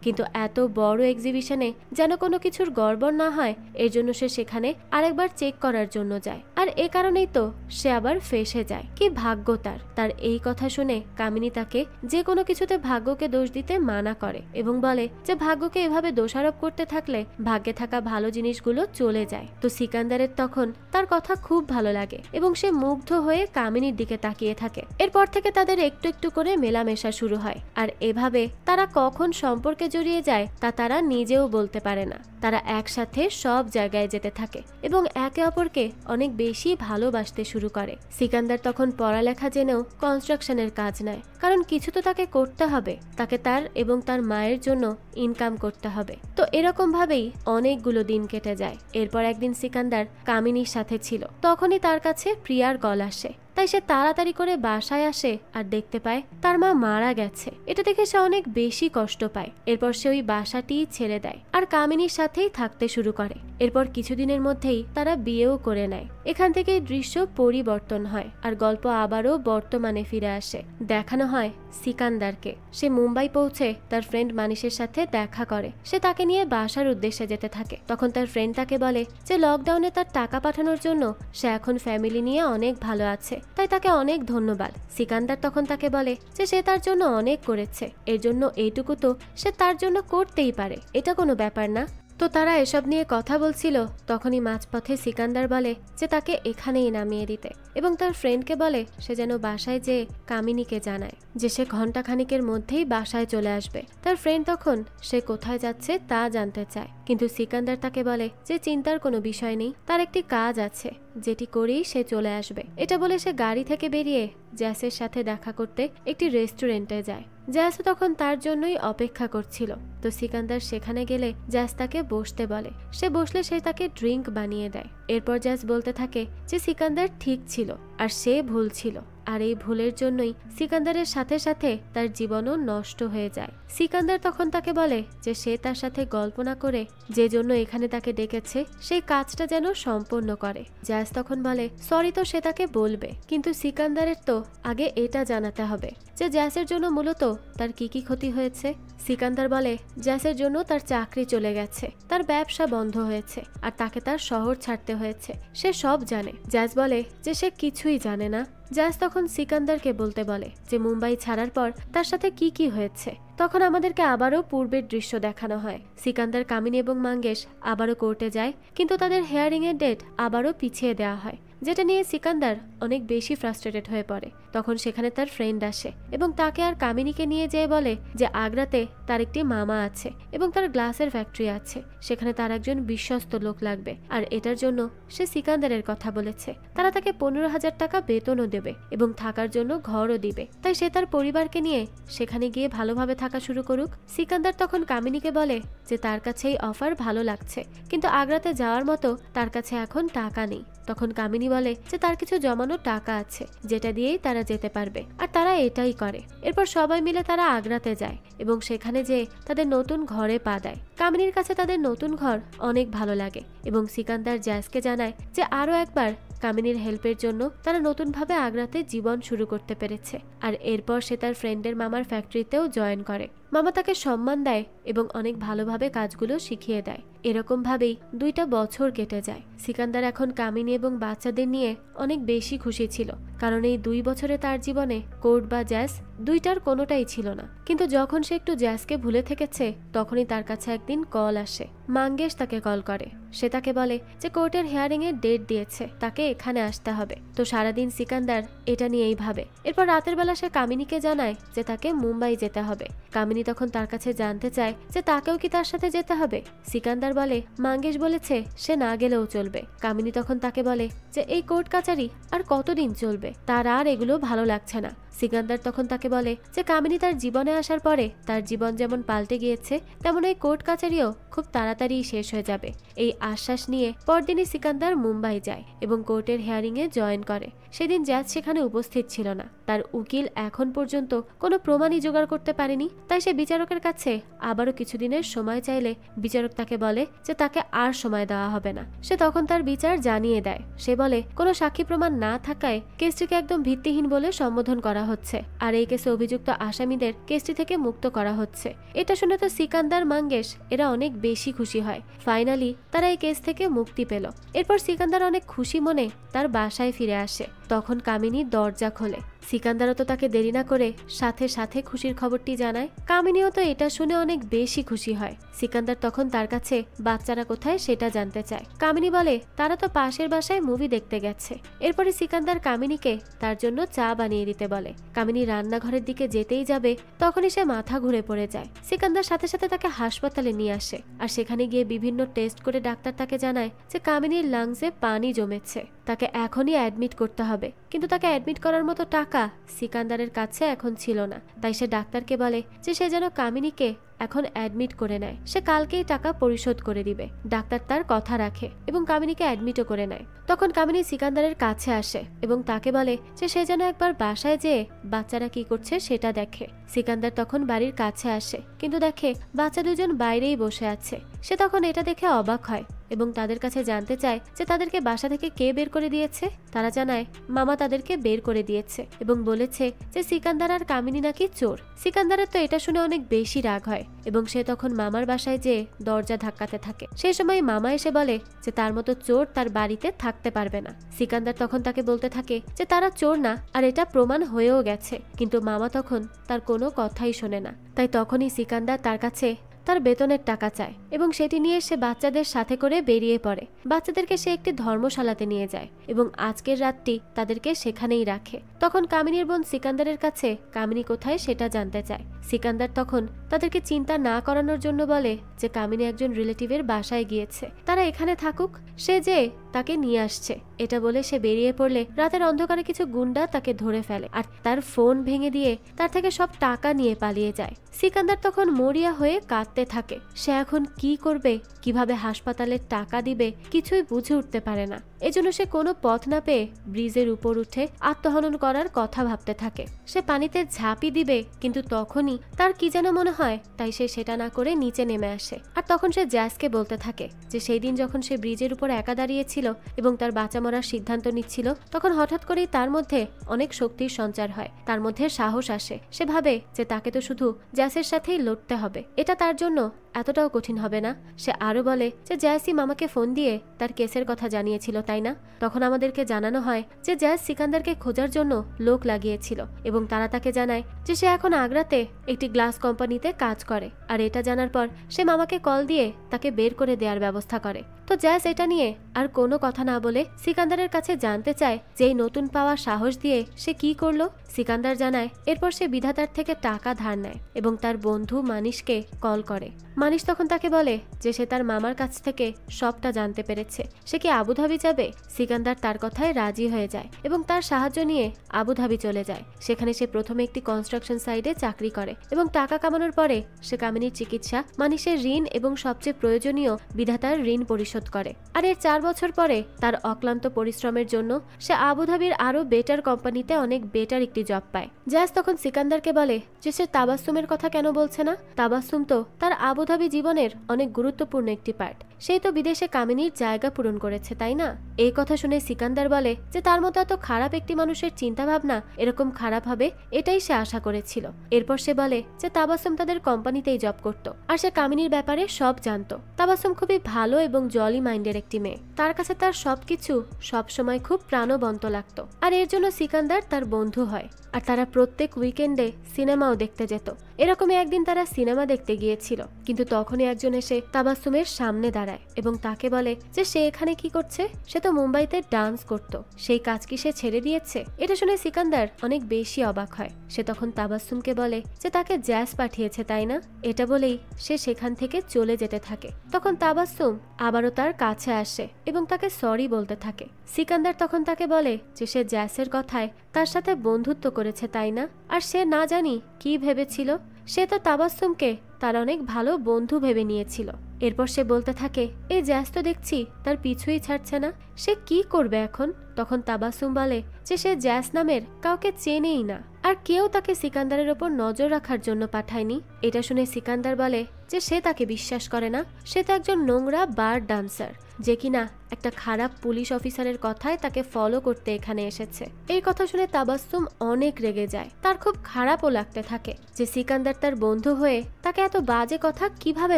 কিন্তু এত বড় এক্সিবিশনে যেন কোনো কিছুর গড়বড় না হয় এর জন্য সে সেখানে আরেকবার চেক করার জন্য যায়, আর এ কারণেই তো সে আবার ফেঁসে যায়। কি ভাগ্য তার। তার এই কথা শুনে কামিনী তাকে যে কোনো কিছুতে ভাগ্যকে দোষ দিতে মানা করে এবং বলে যে ভাগ্যকে এভাবে দোষারোপ করতে থাকলে ভাগ্যে থাকা ভালো জিনিসগুলো চলে যায়। তো সিকান্দারের তখন তার কথা খুব ভালো লাগে এবং সে মুগ্ধ হয়ে কামিনীর দিকে তাকিয়ে থাকে। এরপর থেকে তাদের একটু একটু করে মেলামেশা শুরু হয়, আর এভাবে তারা কখন সম্পর্কে জড়িয়ে যায় তা তারা নিজেও বলতে পারে না। তারা একসাথে সব জায়গায় যেতে থাকে এবং একে অপরকে অনেক বেশি ভালোবাসতে শুরু করে। সিকান্দার তখন পড়ালেখা জেনেও কনস্ট্রাকশনের কাজ নেয়, কারণ কিছু তো তাকে করতে হবে, তাকে তার এবং তার মায়ের জন্য ইনকাম করতে হবে। তো এরকম ভাবেই অনেকগুলো দিন কেটে যায়। এরপর একদিন সিকান্দার কামিনীর সাথে ছিল, তখনই তার কাছে প্রিয়ার কল আসে। তাই সে তাড়াতাড়ি করে বাসায় আসে আর দেখতে পায় তার মা মারা গেছে। এটা দেখে সে অনেক বেশি কষ্ট পায়। এরপর সে ওই বাসাটি ছেড়ে দেয় আর কামিনীর সাথেই থাকতে শুরু করে। এরপর কিছুদিনের মধ্যেই তারা বিয়েও করে নেয়। এখান থেকে দৃশ্য পরিবর্তন হয় আর গল্প আবারও বর্তমানে ফিরে আসে। দেখানো হয় সিকান্দারকে। সে মুম্বাই পৌঁছে তার ফ্রেন্ড মানিশের সাথে দেখা করে। সে তাকে নিয়ে বাসার উদ্দেশ্যে যেতে থাকে। তখন তার ফ্রেন্ড তাকে বলে যে লকডাউনে তার টাকা পাঠানোর জন্য সে এখন ফ্যামিলি নিয়ে অনেক ভালো আছে, তাই তাকে অনেক ধন্যবাদ। সিকান্দার তখন তাকে বলে যে সে তার জন্য অনেক করেছে, এর জন্য এইটুকু তো সে তার জন্য করতেই পারে, এটা কোনো ব্যাপার না। তো তারা এসব নিয়ে কথা বলছিল, তখনই মাঝপথে সিকান্দার বলে যে তাকে এখানেই নামিয়ে দিতে এবং তার ফ্রেন্ডকে বলে সে যেন বাসায় যেয়ে কামিনীকে জানায় যে সে ঘন্টাখানিকের মধ্যেই বাসায় চলে আসবে। তার ফ্রেন্ড তখন সে কোথায় যাচ্ছে তা জানতে চায়, কিন্তু সিকান্দার তাকে বলে যে চিন্তার কোনো বিষয় নেই, তার একটি কাজ আছে যেটি করেই সে চলে আসবে। এটা বলে সে গাড়ি থেকে বেরিয়ে জ্যাসের সাথে দেখা করতে একটি রেস্টুরেন্টে যায়। জ্যাস তখন তার জন্যই অপেক্ষা করছিল। তো সিকান্দার সেখানে গেলে জ্যাস তাকে বসতে বলে। সে বসলে সে তাকে ড্রিঙ্ক বানিয়ে দেয়। এরপর জ্যাস বলতে থাকে যে সিকান্দার ঠিক ছিল আর সে ভুল ছিল, আর এই ভুলের জন্যই সিকান্দারের সাথে সাথে তার জীবনও নষ্ট হয়ে যায়। সিকান্দার তখন তাকে বলে যে সে তার সাথে গল্প না করে যে জন্য এখানে তাকে ডেকেছে সেই কাজটা যেন সম্পূর্ণ করে। জ্যাস তখন বলে সরি, তো সে তাকে বলবে, কিন্তু সিকান্দারের তো আগে এটা জানাতে হবে যে জ্যাসের জন্য মূলত তার কি কি ক্ষতি হয়েছে। সিকান্দার বলে জ্যাসের জন্য তার চাকরি চলে গেছে, তার ব্যবসা বন্ধ হয়েছে আর তাকে তার শহর ছাড়তে হয়েছে। সে সব জানে। জ্যাস বলে যে সে কিছুই জানে না। জ্যাস তখন সিকান্দারকে বলতে বলে যে মুম্বাই ছাড়ার পর তার সাথে কি কি হয়েছে। তখন আমাদেরকে আবারও পূর্বের দৃশ্য দেখানো হয়। সিকান্দার, কামিনী এবং মাঙ্গেশ আবারও কোর্টে যায়, কিন্তু তাদের হিয়ারিং এর ডেট আবারও পিছিয়ে দেওয়া হয়, যেটা নিয়ে সিকান্দার অনেক বেশি ফ্রাস্ট্রেটেড হয়ে পড়ে। তখন সেখানে তার ফ্রেন্ড আসে এবং তাকে আর কামিনীকে নিয়ে যেয়ে বলে যে আগ্রাতে তার একটি মামা আছে এবং তার গ্লাসের ফ্যাক্টরি আছে, সেখানে তার একজন বিশ্বস্ত লোক লাগবে, আর এটার জন্য সে সিকান্দারের কথা বলেছে। তারা তাকে 15,000 টাকা বেতনও দেবে এবং থাকার জন্য ঘরও দিবে, তাই সে তার পরিবারকে নিয়ে সেখানে গিয়ে ভালোভাবে থাকা শুরু করুক। সিকান্দার তখন কামিনীকে বলে যে তার কাছে এই অফার ভালো লাগছে, কিন্তু আগ্রাতে যাওয়ার মতো তার কাছে এখন টাকা নেই। তখন কামিনী বলে যে তার কিছু জমানো টাকা আছে যেটা দিয়েই তারা যেতে পারবে, আর তারা এটাই করে। এরপর সবাই মিলে তারা আগ্রাতে যায় এবং সেখানে যেয়ে তাদের নতুন ঘরে পা দেয়। কামিনীর কাছে তাদের নতুন ঘর অনেক ভালো লাগে এবং সিকান্দার জ্যাসকে জানায় যে আরো একবার কামিনীর হেল্পের জন্য তারা নতুনভাবে আগ্রাতে জীবন শুরু করতে পেরেছে। আর এরপর সে তার ফ্রেন্ডের মামার ফ্যাক্টরিতেও জয়েন করে। মামা তাকে সম্মান দেয় এবং অনেক ভালোভাবে কাজগুলো শিখিয়ে দেয়। এরকম ভাবেই 2টা বছর কেটে যায়। সিকান্দার এখন কামিনী এবং বাচ্চাদের নিয়ে অনেক বেশি খুশি ছিল, কারণ এই 2 বছরে তার জীবনে কোর্ট বা জ্যাজ দুইটার কোনোটাই ছিল না। কিন্তু যখন সে একটু জ্যাজকে ভুলে থেকেছে, তখনই তার কাছে একদিন কল আসে। মাঙ্গেশ তাকে কল করে। সে তাকে বলে যে কোর্টের হিয়ারিং এর ডেট দিয়েছে, তাকে এখানে আসতে হবে। তো সারাদিন সিকান্দার এটা নিয়েই ভাবে। এরপর রাতের বেলা সে কামিনীকে জানায় যে তাকে মুম্বাই যেতে হবে। কামিনী তখন তার কাছে জানতে চায় যে তাকেও কি তার সাথে যেতে হবে। সিকান্দার বলে মাঙ্গেশ বলেছে সে না গেলেও চলবে। কামিনী তখন তাকে বলে যে এই কোর্ট কাচারি আর কতদিন চলবে, তার আর এগুলো ভালো লাগছে না। সিকান্দার তখন তাকে বলে যে কামিনী তার জীবনে আসার পরে তার জীবন যেমন পাল্টে গিয়েছে, তেমন এই কোর্ট কাচারিও খুব তাড়াতাড়ি শেষ হয়ে যাবে। এই আশ্বাস নিয়ে পরদিনই সিকান্দার মুম্বাই যায় এবং কোর্টের হিয়ারিং এ জয়েন করে। সেদিন জ্যাজ সেখানে উপস্থিত ছিল না। তার উকিল এখন পর্যন্ত কোনো প্রমাণই জোগাড় করতে পারেনি। তাই সে বিচারকের কাছে আবারও কিছুদিনের সময় চাইলে বিচারক তাকে বলে যে তাকে আর সময় দেওয়া হবে না। সে তখন তার বিচার জানিয়ে দেয়। সে বলে কোনো সাক্ষী প্রমাণ না থাকায় কেসটিকে একদম ভিত্তিহীন বলে সম্বোধন করা হচ্ছে, আর এই কেসে অভিযুক্ত আসামিদের কেসটি থেকে মুক্ত করা হচ্ছে। এটা শুনে তো সিকান্দার, মাঙ্গেশ এরা অনেক বেশি খুশি হয়। ফাইনালি তারা এই কেস থেকে মুক্তি পেল। এরপর সিকান্দার অনেক খুশি মনে তার বাসায় ফিরে আসে। তখন কামিনী দরজা খোলে। সিকান্দারও তো তাকে দেরি না করে সাথে সাথে খুশির খবরটি জানায়। কামিনীও তো এটা শুনে অনেক বেশি খুশি হয়। সিকান্দার তখন তার কাছে বাচ্চারা কোথায় সেটা জানতে চায়। কামিনী বলে তারা তো পাশের বাসায় মুভি দেখতে গেছে। এরপরে সিকান্দার কামিনীকে তার জন্য চা বানিয়ে দিতে বলে। কামিনী রান্নাঘরের দিকে যেতেই যাবে, তখনই সে মাথা ঘুরে পড়ে যায়। সিকান্দার সাথে সাথে তাকে হাসপাতালে নিয়ে আসে, আর সেখানে গিয়ে বিভিন্ন টেস্ট করে ডাক্তার তাকে জানায় যে কামিনীর লাংসে পানি জমেছে, তাকে এখনই অ্যাডমিট করতে হবে। কিন্তু তাকে অ্যাডমিট করার মতো টাকা সিকান্দারের কাছে এখন ছিল না। তাই সে ডাক্তারকে বলে যে সে যেন কামিনীকে এখন অ্যাডমিট করে নেয়, সে কালকেই টাকা পরিশোধ করে দিবে। ডাক্তার তার কথা রাখে এবং কামিনীকে অ্যাডমিটও করে নেয়। তখন কামিনী সিকান্দারের কাছে আসে এবং তাকে বলে যে সে যেন একবার বাসায় যেয়ে বাচ্চারা কি করছে সেটা দেখে। সিকান্দার তখন বাড়ির কাছে আসে, কিন্তু দেখে বাচ্চা দুজন বাইরেই বসে আছে। সে তখন এটা দেখে অবাক হয় এবং তাদের কাছে জানতে চায় যে তাদেরকে বাসা থেকে কে বের করে দিয়েছে। তারা জানায় মামা তাদেরকে বের করে দিয়েছে এবং বলেছে যে সিকান্দার আর কামিনী নাকি চোর। সিকান্দারের তো এটা শুনে অনেক বেশি রাগ হয় এবং সে তখন মামার বাসায় যেয়ে দরজা ধাক্কাতে থাকে। সেই সময় মামা এসে বলে যে তার মতো চোর তার বাড়িতে থাকতে পারবে না। সিকান্দার তখন তাকে বলতে থাকে যে তারা চোর না, আর এটা প্রমাণ হয়েও গেছে। কিন্তু মামা তখন তার কোনো কথাই শোনে না। তাই তখনই সিকান্দার তার কাছে তার বেতনের টাকা চায় এবং সেটি নিয়ে সে বাচ্চাদের সাথে করে বেরিয়ে পড়ে। বাচ্চাদেরকে সে একটি ধর্মশালাতে নিয়ে যায় এবং আজকের রাতটি তাদেরকে সেখানেই রাখে। তখন কামিনীর বোন সিকান্দারের কাছে কামিনী কোথায় সেটা জানতে চায়। সিকান্দার তখন তাদেরকে চিন্তা না করানোর জন্য বলে যে কামিনী একজন রিলেটিভের বাসায় গিয়েছে, তারা এখানে থাকুক, সে যে তাকে নিয়ে আসছে। এটা বলে সে বেরিয়ে পড়লে রাতের অন্ধকারে কিছু গুন্ডা তাকে ধরে ফেলে আর তার ফোন ভেঙে দিয়ে তার থেকে সব টাকা নিয়ে পালিয়ে যায়। সিকান্দার তখন মরিয়া হয়ে কাঁদতে থাকে। সে এখন কি করবে, কিভাবে হাসপাতালের টাকা দিবে কিছুই বুঝে উঠতে পারে না। এজন্য সে কোনো পথ না পেয়ে ব্রিজের উপর উঠে আত্মহনন করার কথা ভাবতে থাকে। সে পানিতে ঝাঁপি দিবে, কিন্তু তখনই তার কি যেন মনে হয়, তাই সে সেটা না করে নিচে নেমে আসে। আর তখন সে জ্যাজকে বলতে থাকে যে সেই দিন যখন সে ব্রিজের উপর একা দাঁড়িয়েছিল এবং তার বাঁচা মরার সিদ্ধান্ত নিচ্ছিল, তখন হঠাৎ করেই তার মধ্যে অনেক শক্তির সঞ্চার হয়, তার মধ্যে সাহস আসে। সে ভাবে যে তাকে তো শুধু জ্যাসের সাথেই লড়তে হবে, এটা তার জন্য এতটাও কঠিন হবে না। সে আরো বলে যে জ্যাসই মামাকে ফোন দিয়ে তার কেসের কথা জানিয়েছিল, তাই না? তখন আমাদেরকে জানানো হয় যে জ্যাস সিকান্দারকে খোঁজার জন্য লোক লাগিয়েছিল এবং তারা তাকে জানায় যে সে এখন আগ্রাতে একটি গ্লাস কোম্পানিতে কাজ করে। আর এটা জানার পর সে মামাকে কল দিয়ে তাকে বের করে দেওয়ার ব্যবস্থা করে। তো জ্যাস এটা নিয়ে আর কোনো কথা না বলে সিকান্দারের কাছে জানতে চায় যে এই নতুন পাওয়া সাহস দিয়ে সে কি করলো। সিকান্দার জানায় এরপর সে বিধাতার থেকে টাকা ধার নেয় এবং তার বন্ধু মানিশকে কল করে। মানিশ তখন তাকে বলে যে সে তার মামার কাছ থেকে সবটা জানতে পেরেছে, সে কি আবুধাবি যাবে। সিকান্দার তার কথায় রাজি হয়ে যায় এবং তার সাহায্য নিয়ে আবুধাবি চলে যায়। সেখানে সে প্রথমে একটি কনস্ট্রাকশন সাইটে চাকরি করে এবং টাকা কামানোর পরে সে কামিনীর চিকিৎসা, মানিশের ঋণ এবং সবচেয়ে প্রয়োজনীয় বিধাতার ঋণ পরিশোধ করে। আর এর 4 বছর পরে তার অক্লান্ত পরিশ্রমের জন্য সে আবুধাবির আরো বেটার কোম্পানিতে অনেক বেটার একটি জব পায়। জ্যাজ তখন সিকান্দারকে বলে যে সে তাবাসসুমের কথা কেন বলছে না। তাবাসসুম তো তার আবুধাবি জীবনের অনেক গুরুত্বপূর্ণ একটি পার্ট। সেই তো বিদেশে কামিনীর জায়গা পূরণ করেছে, তাই না? এই কথা শুনে সিকান্দার বলে যে তার মতো এত খারাপ একটি মানুষের চিন্তা ভাবনা এরকম খারাপ হবে এটাই সে আশা করেছিল। এরপর সে বলে যে তাবাসসুম তাদের কোম্পানিতেই জব করত আর সে কামিনীর ব্যাপারে সব জানতো। তাবাসসুম খুবই ভালো এবং জলি মাইন্ডের একটি মেয়ে, তার কাছে তার সবকিছু সবসময় খুব প্রাণবন্ত লাগতো। আর এর জন্য সিকান্দার তার বন্ধু হয় আর তারা প্রত্যেক উইকেন্ডে সিনেমাও দেখতে যেত। এরকমই একদিন তারা সিনেমা দেখতে গিয়েছিল, কিন্তু তখনই একজন এসে তাবাসসুমের সামনে দাঁড়ায় এবং তাকে বলে যে সে এখানে কি করছে, সে তো মুম্বাইতে ডান্স করত, সেই কাজ কি সে ছেড়ে দিয়েছে? এটা শুনে সিকান্দার অনেক বেশি অবাক হয়। সে তখন তাবাসসুমকে বলে যে তাকে জ্যাজ পাঠিয়েছে, তাই না? এটা বলেই সে সেখান থেকে চলে যেতে থাকে। তখন তাবাসসুম আবারও তার কাছে আসে এবং তাকে সরি বলতে থাকে। সিকান্দার তখন তাকে বলে যে সে জ্যাসের কথায় তার সাথে বন্ধুত্ব করেছে, তাই না? আর সে না জানি কি ভেবেছিল, সে তো তাবাসসুমকে তার অনেক ভালো বন্ধু ভেবে নিয়েছিল। এরপর সে বলতে থাকে এই জ্যাস তো দেখছি তার পিছুই ছাড়ছে না, সে কি করবে এখন? তখন তাবাসসুম বলে যে সে জ্যাস নামের কাউকে চেনেই না আর কেউ তাকে সিকান্দারের ওপর নজর রাখার জন্য পাঠায়নি। এটা শুনে সিকান্দার বলে যে সে তাকে বিশ্বাস করে না, সে তো একজন নোংরা বার ডান্সার যে কিনা একটা খারাপ পুলিশ অফিসারের কথায় তাকে ফলো করতে এখানে এসেছে। এই কথা শুনে তাবাসসুম অনেক রেগে যায়, তার খুব খারাপও লাগতে থাকে যে সিকান্দার তার বন্ধু হয়ে তাকে এত বাজে কথা কিভাবে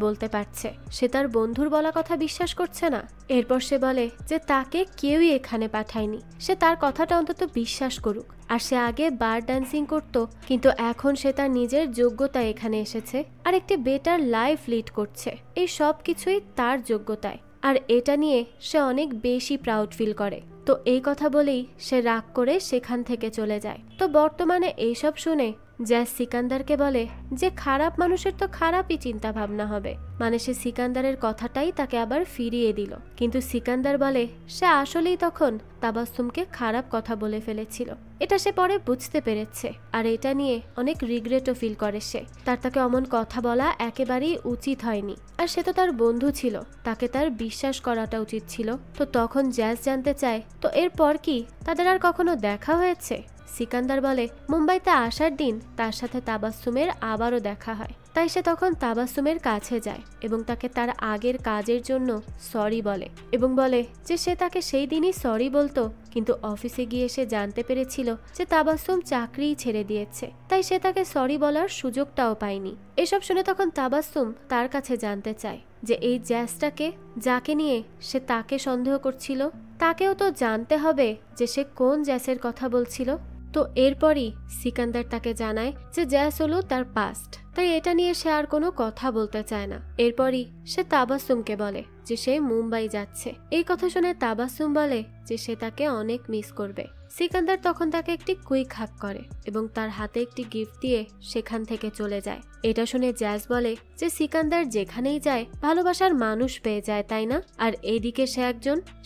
বলতে পারছে, সে তার বন্ধুর বলা কথা বিশ্বাস করছে না। এরপর সে বলে যে তাকে কেউই এখানে পাঠায়নি, সে তার কথাটা অন্তত বিশ্বাস করুক। আর সে আগে বার ডান্সিং করত, কিন্তু এখন সে তার নিজের যোগ্যতা এখানে এসেছে আর একটি বেটার লাইফ লিড করছে। এই সব কিছুই তার যোগ্যতায়, আর এটা নিয়ে সে অনেক বেশি প্রাউড ফিল করে। তো এই কথা বলেই সে রাগ করে সেখান থেকে চলে যায়। তো বর্তমানে এইসব শুনে জ্যাস সিকান্দারকে বলে যে খারাপ মানুষের তো খারাপই চিন্তা ভাবনা হবে, মানে সে সিকান্দারের কথাটাই তাকে আবার ফিরিয়ে দিল। কিন্তু সিকান্দার বলে সে আসলেই তখন তাবাসসুমকে খারাপ কথা বলে ফেলেছিল, এটা সে পরে বুঝতে পেরেছে আর এটা নিয়ে অনেক রিগ্রেটও ফিল করে সে। তাকে অমন কথা বলা একেবারেই উচিত হয়নি, আর সে তো তার বন্ধু ছিল, তাকে তার বিশ্বাস করাটা উচিত ছিল। তো তখন জ্যাস জানতে চায় তো এরপর কি তাদের আর কখনো দেখা হয়েছে? সিকান্দার বলে মুম্বাইতে আসার দিন তার সাথে তাবাসসুমের আবারও দেখা হয়, তাই সে তখন তাবাসসুমের কাছে যায় এবং তাকে তার আগের কাজের জন্য সরি বলে এবং বলে যে সে তাকে সেই দিনই সরি বলতো, কিন্তু অফিসে গিয়ে সে জানতে পেরেছিল যে তাবাসসুম চাকরিই ছেড়ে দিয়েছে, তাই সে তাকে সরি বলার সুযোগটাও পায়নি। এসব শুনে তখন তাবাসসুম তার কাছে জানতে চায় যে এই জ্যাসটাকে, যাকে নিয়ে সে তাকে সন্দেহ করছিল, তাকেও তো জানতে হবে যে সে কোন জ্যাসের কথা বলছিল। তো এরপরই সিকান্দার তাকে জানায় যে জ্যাস হলো তার পাস্ট, তাই এটা নিয়ে সে আর কোনো কথা বলতে চায় না। এরপরই সে তাবাসসুমকে বলে যে সে মুম্বাই যাচ্ছে। এই কথা শুনে তাবাসসুম বলে যে সে তাকে অনেক মিস করবে। সিকান্দার তখন তাকে একটি কুইক হাগ করে এবং তার হাতে একটি গিফট দিয়ে সেখান থেকে চলে যায়। এটা শুনে জ্যাস বলে যে সিকান্দার যেখানেই যায় ভালোবাসার মানুষ পেয়ে যায়, তাই না? আর এইদিকে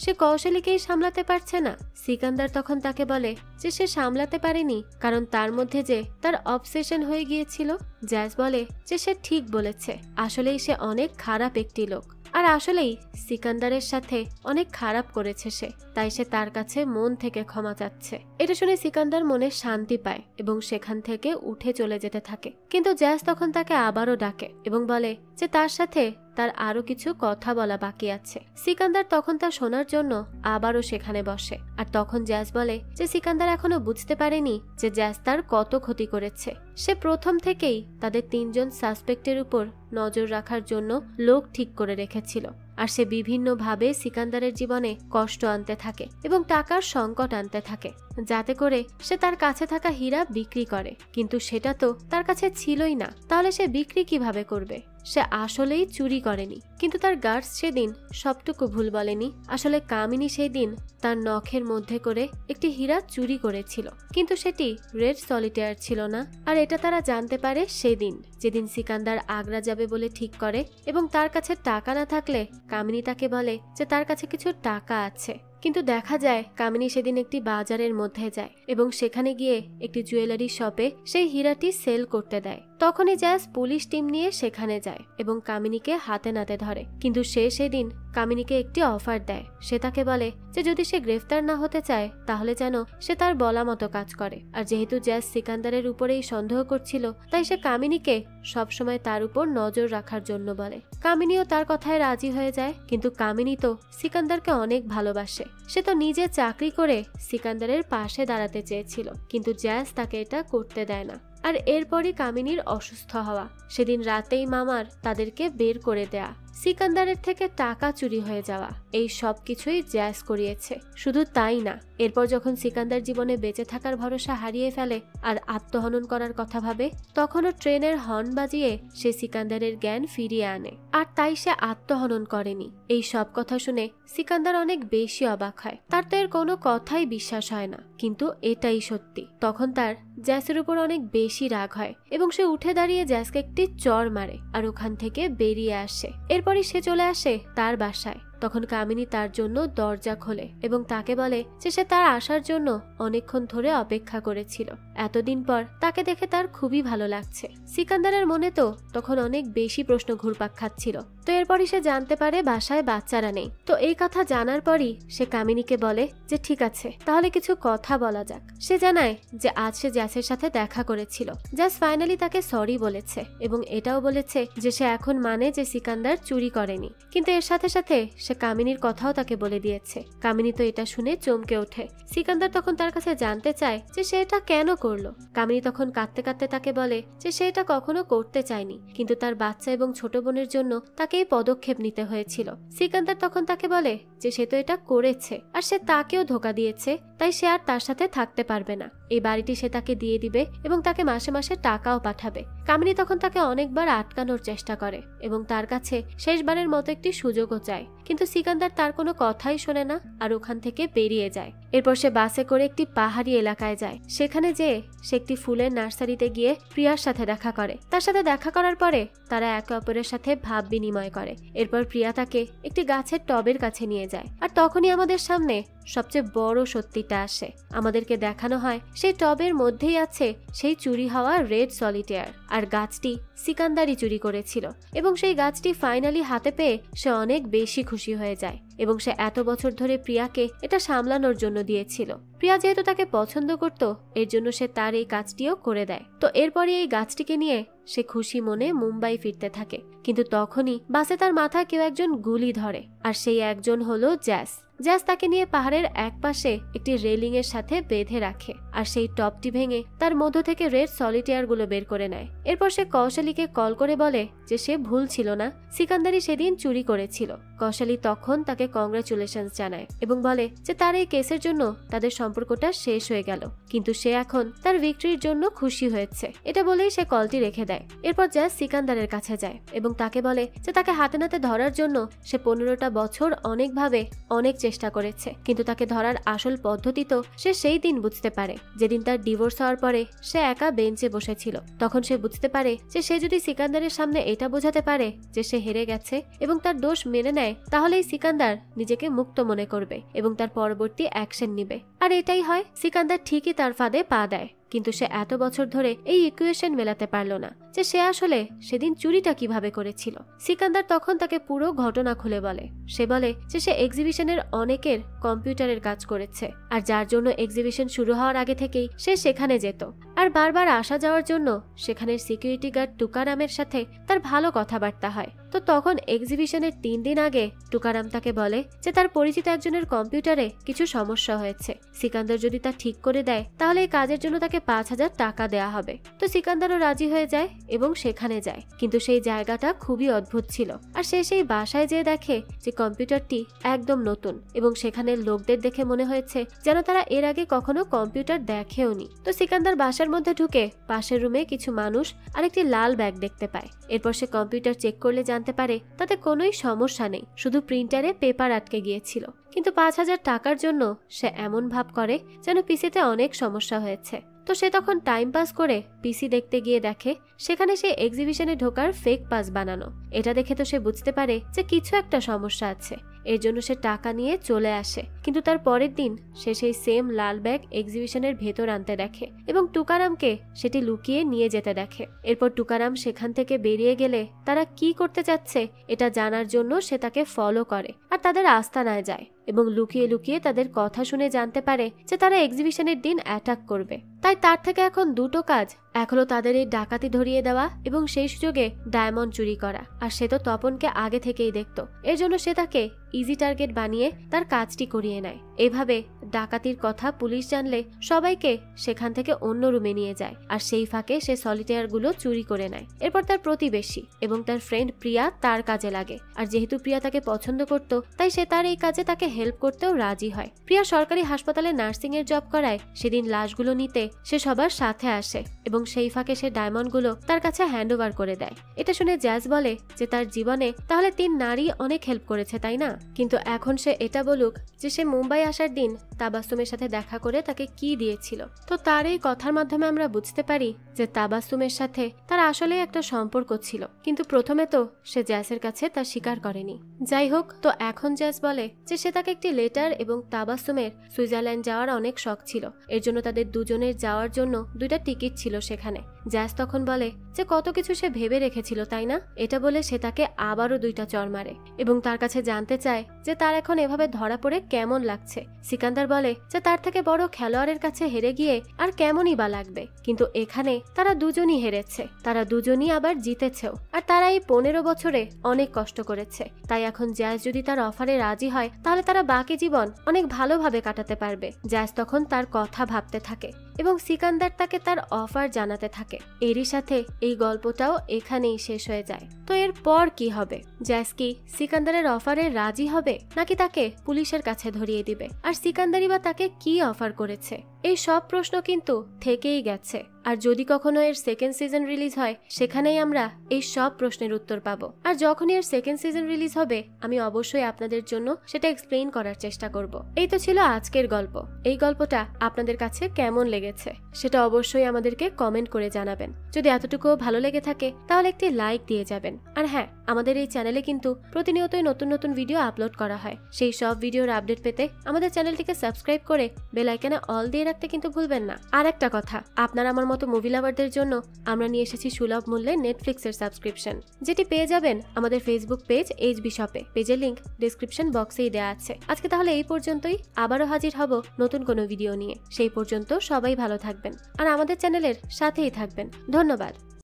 সে কৌশলীকেই সামলাতে পারছে না। সিকান্দার তখন তাকে বলে যে সে সামলাতে পারেনি কারণ তার মধ্যে যে তার অবসেশন হয়ে গিয়েছিল। জ্যাস বলে যে সে ঠিক বলেছে, আসলেই সে অনেক খারাপ একটি লোক, আর আসলেই সিকান্দারের সাথে অনেক খারাপ করেছে সে, তাই সে তার কাছে মন থেকে ক্ষমা চাচ্ছে। এটা শুনে সিকান্দার মনে শান্তি পায় এবং সেখান থেকে উঠে চলে যেতে থাকে। কিন্তু জ্যাস তখন তাকে আবারও ডাকে এবং বলে যে তার সাথে তার আরো কিছু কথা বলা বাকি আছে। সিকান্দার তখন তা শোনার জন্য আবারও সেখানে বসে, আর তখন জ্যাস বলে যে সিকান্দার এখনো বুঝতে পারেনি যে জ্যাস তার কত ক্ষতি করেছে। সে প্রথম থেকেই তাদের 3 জন সাসপেক্টের উপর নজর রাখার জন্য লোক ঠিক করে রেখেছিল, আর সে বিভিন্নভাবে সিকান্দারের জীবনে কষ্ট আনতে থাকে এবং টাকার সংকট আনতে থাকে, যাতে করে সে তার কাছে থাকা হীরা বিক্রি করে। কিন্তু সেটা তো তার কাছে ছিলই না, তাহলে সে বিক্রি কিভাবে করবে? সে আসলেই চুরি করেনি, কিন্তু তার গার্ডস সেদিন সবটুকু ভুল বলেনি। আসলে কামিনী সেই দিন তার নখের মধ্যে করে একটি হীরা চুরি করেছিল, কিন্তু সেটি রেড সলিটেয়ার ছিল না। আর এটা তারা জানতে পারে সেদিন, যেদিন সিকান্দার আগ্রা যাবে বলে ঠিক করে এবং তার কাছে টাকা না থাকলে কামিনী তাকে বলে যে তার কাছে কিছু টাকা আছে। কিন্তু দেখা যায় কামিনী সেদিন একটি বাজারের মধ্যে যায় এবং সেখানে গিয়ে একটি জুয়েলারি শপে সেই হীরাটি সেল করতে দেয়। তখনই জ্যাস পুলিশ টিম নিয়ে সেখানে যায় এবং কামিনীকে হাতে নাতে ধরে, কিন্তু সে সেদিন কামিনীকে একটি অফার দেয়। সে তাকে বলে যে যদি সে গ্রেফতার না হতে চায় তাহলে যেন সে তার বলা মতো কাজ করে। আর যেহেতু জ্যাজ সিকান্দারের উপরেই সন্দেহ করছিল, তাই সে কামিনীকে সবসময় তার উপর নজর রাখার জন্য বলে। কামিনীও তার কথায় রাজি হয়ে যায়, কিন্তু কামিনী তো সিকান্দারকে অনেক ভালোবাসে। সে তো নিজে চাকরি করে সিকান্দারের পাশে দাঁড়াতে চেয়েছিল, কিন্তু জ্যাজ তাকে এটা করতে দেয় না। আর এরপরই কামিনীর অসুস্থ হওয়া। সেদিন রাতেই মামার তাদেরকে বের করে দেয়া, সিকান্দারের থেকে টাকা চুরি হয়ে যাওয়া, এই সব কিছুই জ্যাজ করিয়েছে। শুধু তাই না, এরপর যখন সিকান্দার জীবনে বেঁচে থাকার ভরসা হারিয়ে ফেলে আর আত্মহনন করার কথা ভাবে, তখনও ট্রেনের হর্ন বাজিয়ে সে সিকান্দারের জ্ঞান ফিরিয়ে আনে। আর তাই সে আত্মহনন করেনি। এই সব কথা শুনে সিকান্দার অনেক বেশি অবাক হয়। তার তো এর কোনো কথাই বিশ্বাস হয় না, কিন্তু এটাই সত্যি। তখন তার জ্যাসের উপর অনেক বেশি রাগ হয় এবং সে উঠে দাঁড়িয়ে জ্যাসকে একটি চড় মারে আর ওখান থেকে বেরিয়ে আসে। এরপরই সে চলে আসে তার বাসায়। তখন কামিনী তার জন্য দরজা খোলে এবং তাকে বলে যে সে তার আসার জন্য অনেকক্ষণ ধরে অপেক্ষা করেছিল। এতদিন পর তাকে দেখে তার খুবই ভালো লাগছে। সিকান্দারের মনে তো তখন অনেক বেশি প্রশ্ন ঘুরপাক খাচ্ছিল। তো এরপরই সে জানতে পারে বাসায় বাচ্চারা নেই। তো এই কথা জানার পরই সে কামিনীকে বলে যে ঠিক আছে, তাহলে কিছু কথা বলা যাক। সে জানায় যে আজ সে জ্যাসের সাথে দেখা করেছিল। জ্যাস ফাইনালি তাকে সরি বলেছে এবং এটাও বলেছে যে সে এখন মানে যে সিকান্দার চুরি করেনি। কিন্তু এর সাথে সাথে সে কামিনীর কথাও তাকে বলে দিয়েছে। কামিনী তো এটা শুনে চমকে ওঠে। সিকান্দার তখন তার কাছে জানতে চায় যে সে এটা কেন করলো। কামিনী তখন কাঁদতে কাঁদতে তাকে বলে যে সে এটা কখনো করতে চায়নি, কিন্তু তার বাচ্চা এবং ছোট বোনের জন্য তাকে এই পদক্ষেপ নিতে হয়েছিল। সিকান্দার তখন তাকে বলে যে সে তো এটা করেছে আর সে তাকেও ধোকা দিয়েছে, তাই সে আর তার সাথে থাকতে পারবে না। এই বাড়িটি সে তাকে দিয়ে দিবে এবং তাকে মাসে মাসে টাকাও পাঠাবে। কামিনী তখন তাকে অনেকবার আটকানোর চেষ্টা করে এবং তার কাছে শেষবারের মতো একটি সুযোগও চায়, কিন্তু সিকান্দার তার কোনো কথাই শোনে না আর ওখান থেকে বেরিয়ে যায়। এরপর সে বাসে করে একটি পাহাড়ি এলাকায় যায়। সেখানে যেয়ে সে একটি ফুলের নার্সারিতে গিয়ে প্রিয়ার সাথে দেখা করে। তার সাথে দেখা করার পরে তারা একে অপরের সাথে ভাব বিনিময় করে। এরপর প্রিয়া তাকে একটি গাছের টবের কাছে নিয়ে যায়। আর তখনই আমাদের সামনে সবচেয়ে বড় সত্যিটা আসে। আমাদেরকে দেখানো হয় সেই টবের মধ্যেই আছে সেই চুরি হওয়া রেড সলিটেয়ার। আর গাছটি সিকান্দারই চুরি করেছিল এবং সেই গাছটি ফাইনালি হাতে পেয়ে সে অনেক বেশি খুশি হয়ে যায় এবং সে এত বছর ধরে প্রিয়াকে এটা সামলানোর জন্য দিয়েছিল। প্রিয়া যেহেতু তাকে পছন্দ করত, এর জন্য সে তার এই কাজটিও করে দেয়। তো এরপরে এই গাছটিকে নিয়ে সে খুশি মনে মুম্বাই ফিরতে থাকে। কিন্তু তখনই বাসে তার মাথায় কেউ একজন গুলি ধরে, আর সেই একজন হলো জ্যাস। জ্যাস তাকে নিয়ে পাহাড়ের এক পাশে একটি রেলিং এর সাথে বেঁধে রাখে আর সেই টপটি ভেঙে তার মধ্য থেকে রেড সলিটেয়ার গুলো বের করে নেয়। এরপর সে কৌশালীকে কল করে বলে যে সে ভুল ছিল না, সিকান্দারই সেদিন চুরি করেছিল। কৌশালী তখন তাকে কংগ্রাচুলেশনস জানায় এবং বলে যে তার এই কেসের জন্য তাদের সম্পর্কটা শেষ হয়ে গেল, কিন্তু সে এখন তার ভিক্টরির জন্য খুশি হয়েছে। এটা বলেই সে কলটি রেখে দেয়। এরপর জ্যাস সিকান্দারের কাছে যায় এবং তাকে বলে যে তাকে হাতে নাতে ধরার জন্য সে 15টা বছর অনেকভাবে অনেক চেষ্টা করেছে, কিন্তু তাকে ধরার আসল পদ্ধতি তো সে সেই দিন বুঝতে পারে যেদিন তার ডিভোর্স হওয়ার পরে সে একা বেঞ্চে বসেছিল। তখন সে বুঝতে পারে যে সে যদি সিকান্দারের সামনে এটা বোঝাতে পারে যে সে হেরে গেছে এবং তার দোষ মেনে নেয়, তাহলেই সিকান্দার নিজেকে মুক্ত মনে করবে এবং তার পরবর্তী অ্যাকশন নিবে। আর এটাই হয়। সিকান্দার ঠিকই তার ফাঁদে পা দেয়, কিন্তু সে এত বছর ধরে এই ইকুয়েশন মেলাতে পারলো না যে সে আসলে সেদিন চুরিটা কিভাবে করেছিল। সিকান্দার তখন তাকে পুরো ঘটনা খুলে বলে। সে বলে যে সে এক্সিবিশনের অনেকের কম্পিউটারের কাজ করেছে, আর যার জন্য এক্সিবিশন শুরু হওয়ার আগে থেকেই সে সেখানে যেত আর বারবার আসা যাওয়ার জন্য সেখানের সিকিউরিটি গার্ড টুকারামের সাথে তার ভালো কথাবার্তা হয়। তো তখন এক্সিবিশনের 3 দিন আগে টুকারাম তাকে বলে যে তার পরিচিত একজনের কম্পিউটারে কিছু সমস্যা হয়েছে। সিকান্দার যদি তা ঠিক করে দেয় তাহলে এই কাজের জন্য তাকে 5000 টাকা দেয়া হবে। তো সিকান্দারও রাজি হয়ে যায় এবং সেখানে যায়, কিন্তু সেই জায়গাটা খুবই অদ্ভুত ছিল। আর সে সেই বাসায় যেয়ে দেখে যে কম্পিউটারটি একদম নতুন এবং সেখানের লোকদের দেখে মনে হয়েছে যেন তারা এর আগে কখনো কম্পিউটার দেখেওনি। তো সিকান্দার বাসার মধ্যে ঢুকে পাশের রুমে কিছু মানুষ আর একটি লাল ব্যাগ দেখতে পায়। এরপর সে কম্পিউটার চেক করলে জানতে পারে তাতে কোনোই সমস্যা নেই, শুধু প্রিন্টারে পেপার আটকে গিয়েছিল। কিন্তু 5000 টাকার জন্য সে এমন ভাব করে যেন পিসিতে অনেক সমস্যা হয়েছে। তো সে তখন টাইম পাস করে পিসি দেখতে গিয়ে দেখে সেখানে সে এক্সিবিশনে ঢোকার ফেক পাস বানানো। এটা দেখে তো সে বুঝতে পারে যে কিছু একটা সমস্যা আছে এর জন্য সে টাকা নিয়ে চলে আসে। কিন্তু তার পরের দিন সে সেই সেম লাল ব্যাগ এক্সিবিশনের ভেতর আনতে দেখে এবং টুকারামকে সেটি লুকিয়ে নিয়ে যেতে দেখে। এরপর টুকারাম সেখান থেকে বেরিয়ে গেলে তারা কি করতে যাচ্ছে এটা জানার জন্য সে তাকে ফলো করে আর তাদের আস্তানায় যায় এবং লুকিয়ে লুকিয়ে তাদের কথা শুনে জানতে পারে যে তারা এক্সিবিশনের দিন অ্যাটাক করবে। তাই তার থেকে এখন দুটো কাজ, এক হলো তাদের এই ডাকাতি ধরিয়ে দেওয়া এবং সেই সুযোগে ডায়মন্ড চুরি করা। আর সে তো তপনকে আগে থেকেই দেখতো, এর জন্য সে তাকে ইজি টার্গেট বানিয়ে তার কাজটি করিয়ে নেয়। এভাবে ডাকাতির কথা পুলিশ জানলে সবাইকে সেখান থেকে অন্য রুমে নিয়ে যায় আর সেই ফাঁকে সে সলিটেয়ার গুলো চুরি করে নেয়। এরপর তার প্রতিবেশী এবং তার ফ্রেন্ড প্রিয়া তার কাজে লাগে, আর যেহেতু প্রিয়া তাকে পছন্দ করত তাই সে তার এই কাজে তাকে হেল্প করতেও রাজি হয়। প্রিয়া সরকারি হাসপাতালে নার্সিং এর জব করায় সেদিন লাশগুলো নিতে সে সবার সাথে আসে এবং সেই ফাঁকে সে ডায়মন্ডগুলো তার কাছে হ্যান্ড ওভার করে দেয়। এটা শুনে জ্যাজ বলে যে তার জীবনে তাহলে 3 নারী অনেক হেল্প করেছে, তাই না? কিন্তু এখন সে এটা বলুক যে সে মুম্বাই আসার দিন তাবাসসুমের সাথে দেখা করে তাকে কি দিয়েছিল। তো তার এই কথার মাধ্যমে আমরা বুঝতে পারি যে তাবাসসুমের সাথে তার আসলে একটা সম্পর্ক ছিল, কিন্তু প্রথমে তো সে জ্যাসের কাছে তা স্বীকার করেনি। যাই হোক, তো এখন জ্যাস বলে যে সে তাকে একটি লেটার এবং তাবাসসুমের সুইজারল্যান্ড যাওয়ার অনেক শখ ছিল, এর জন্য তাদের দুজনের যাওয়ার জন্য 2টা টিকিট ছিল সেখানে। জ্যাস তখন বলে যে কত কিছু সে ভেবে রেখেছিল, তাই না? এটা বলে সে তাকে আবারও 2টা চড় মারে এবং তার কাছে জানতে চায় যে তার এখন এভাবে ধরা পড়ে কেমন লাগছে। সিকান্দার বলে যে তার থেকে বড় খেলোয়াড়ের কাছে হেরে গিয়ে আর কেমনই বা লাগবে, কিন্তু এখানে তারা দুজনই হেরেছে, তারা দুজনই আবার জিতেছেও, আর তারা এই 15 বছরে অনেক কষ্ট করেছে। তাই এখন জ্যাস যদি তার অফারে রাজি হয় তাহলে তারা বাকি জীবন অনেক ভালোভাবে কাটাতে পারবে। জ্যাস তখন তার কথা ভাবতে থাকে এবং সিকান্দার তাকে তার অফার জানাতে থাকে। এরই সাথে এই গল্পটাও এখানেই শেষ হয়ে যায়। তো এর পর কি হবে? জ্যাস কি সিকান্দারের অফারে রাজি হবে নাকি তাকে পুলিশের কাছে ধরিয়ে দিবে? আর সিকান্দারই বা তাকে কি অফার করেছে? এই সব প্রশ্ন কিন্তু থেকেই গেছে। আর যদি কখনো এর সেকেন্ড সিজন রিলিজ হয় সেখানেই আমরা এই সব প্রশ্নের উত্তর পাবো। আর যখনই এর সেকেন্ড সিজন রিলিজ হবে আমি অবশ্যই আপনাদের জন্য সেটা এক্সপ্লেইন করার চেষ্টা করব। এই তো ছিল আজকের গল্প। এই গল্পটা আপনাদের কাছে কেমন লেগেছে সেটা অবশ্যই আমাদেরকে কমেন্ট করে জানাবেন। যদি এতটুকুও ভালো লেগে থাকে তাহলে একটি লাইক দিয়ে যাবেন। আর হ্যাঁ, আমাদের এই চ্যানেলে কিন্তু প্রতিনিয়তই নতুন নতুন ভিডিও আপলোড করা হয়। সেই সব ভিডিওর আপডেট পেতে আমাদের চ্যানেলটিকে সাবস্ক্রাইব করে বেল আইকনে অল দিয়ে রাখতে কিন্তু ভুলবেন না। আর একটা কথা, আপনারা আমার মতো মুভি লাভারদের জন্য আমরা নিয়ে এসেছি সুলভ মূল্যে নেটফ্লিক্সের সাবস্ক্রিপশন, যেটি পেয়ে যাবেন আমাদের ফেসবুক পেজ এইচবি শপে। পেজের লিংক ডেসক্রিপশন বক্সেই দেওয়া আছে। আজকে তাহলে এই পর্যন্তই, আবারও হাজির হব নতুন কোনো ভিডিও নিয়ে। সেই পর্যন্ত সবাই ভালো থাকবেন আর আমাদের চ্যানেলের সাথেই থাকবেন। ধন্যবাদ।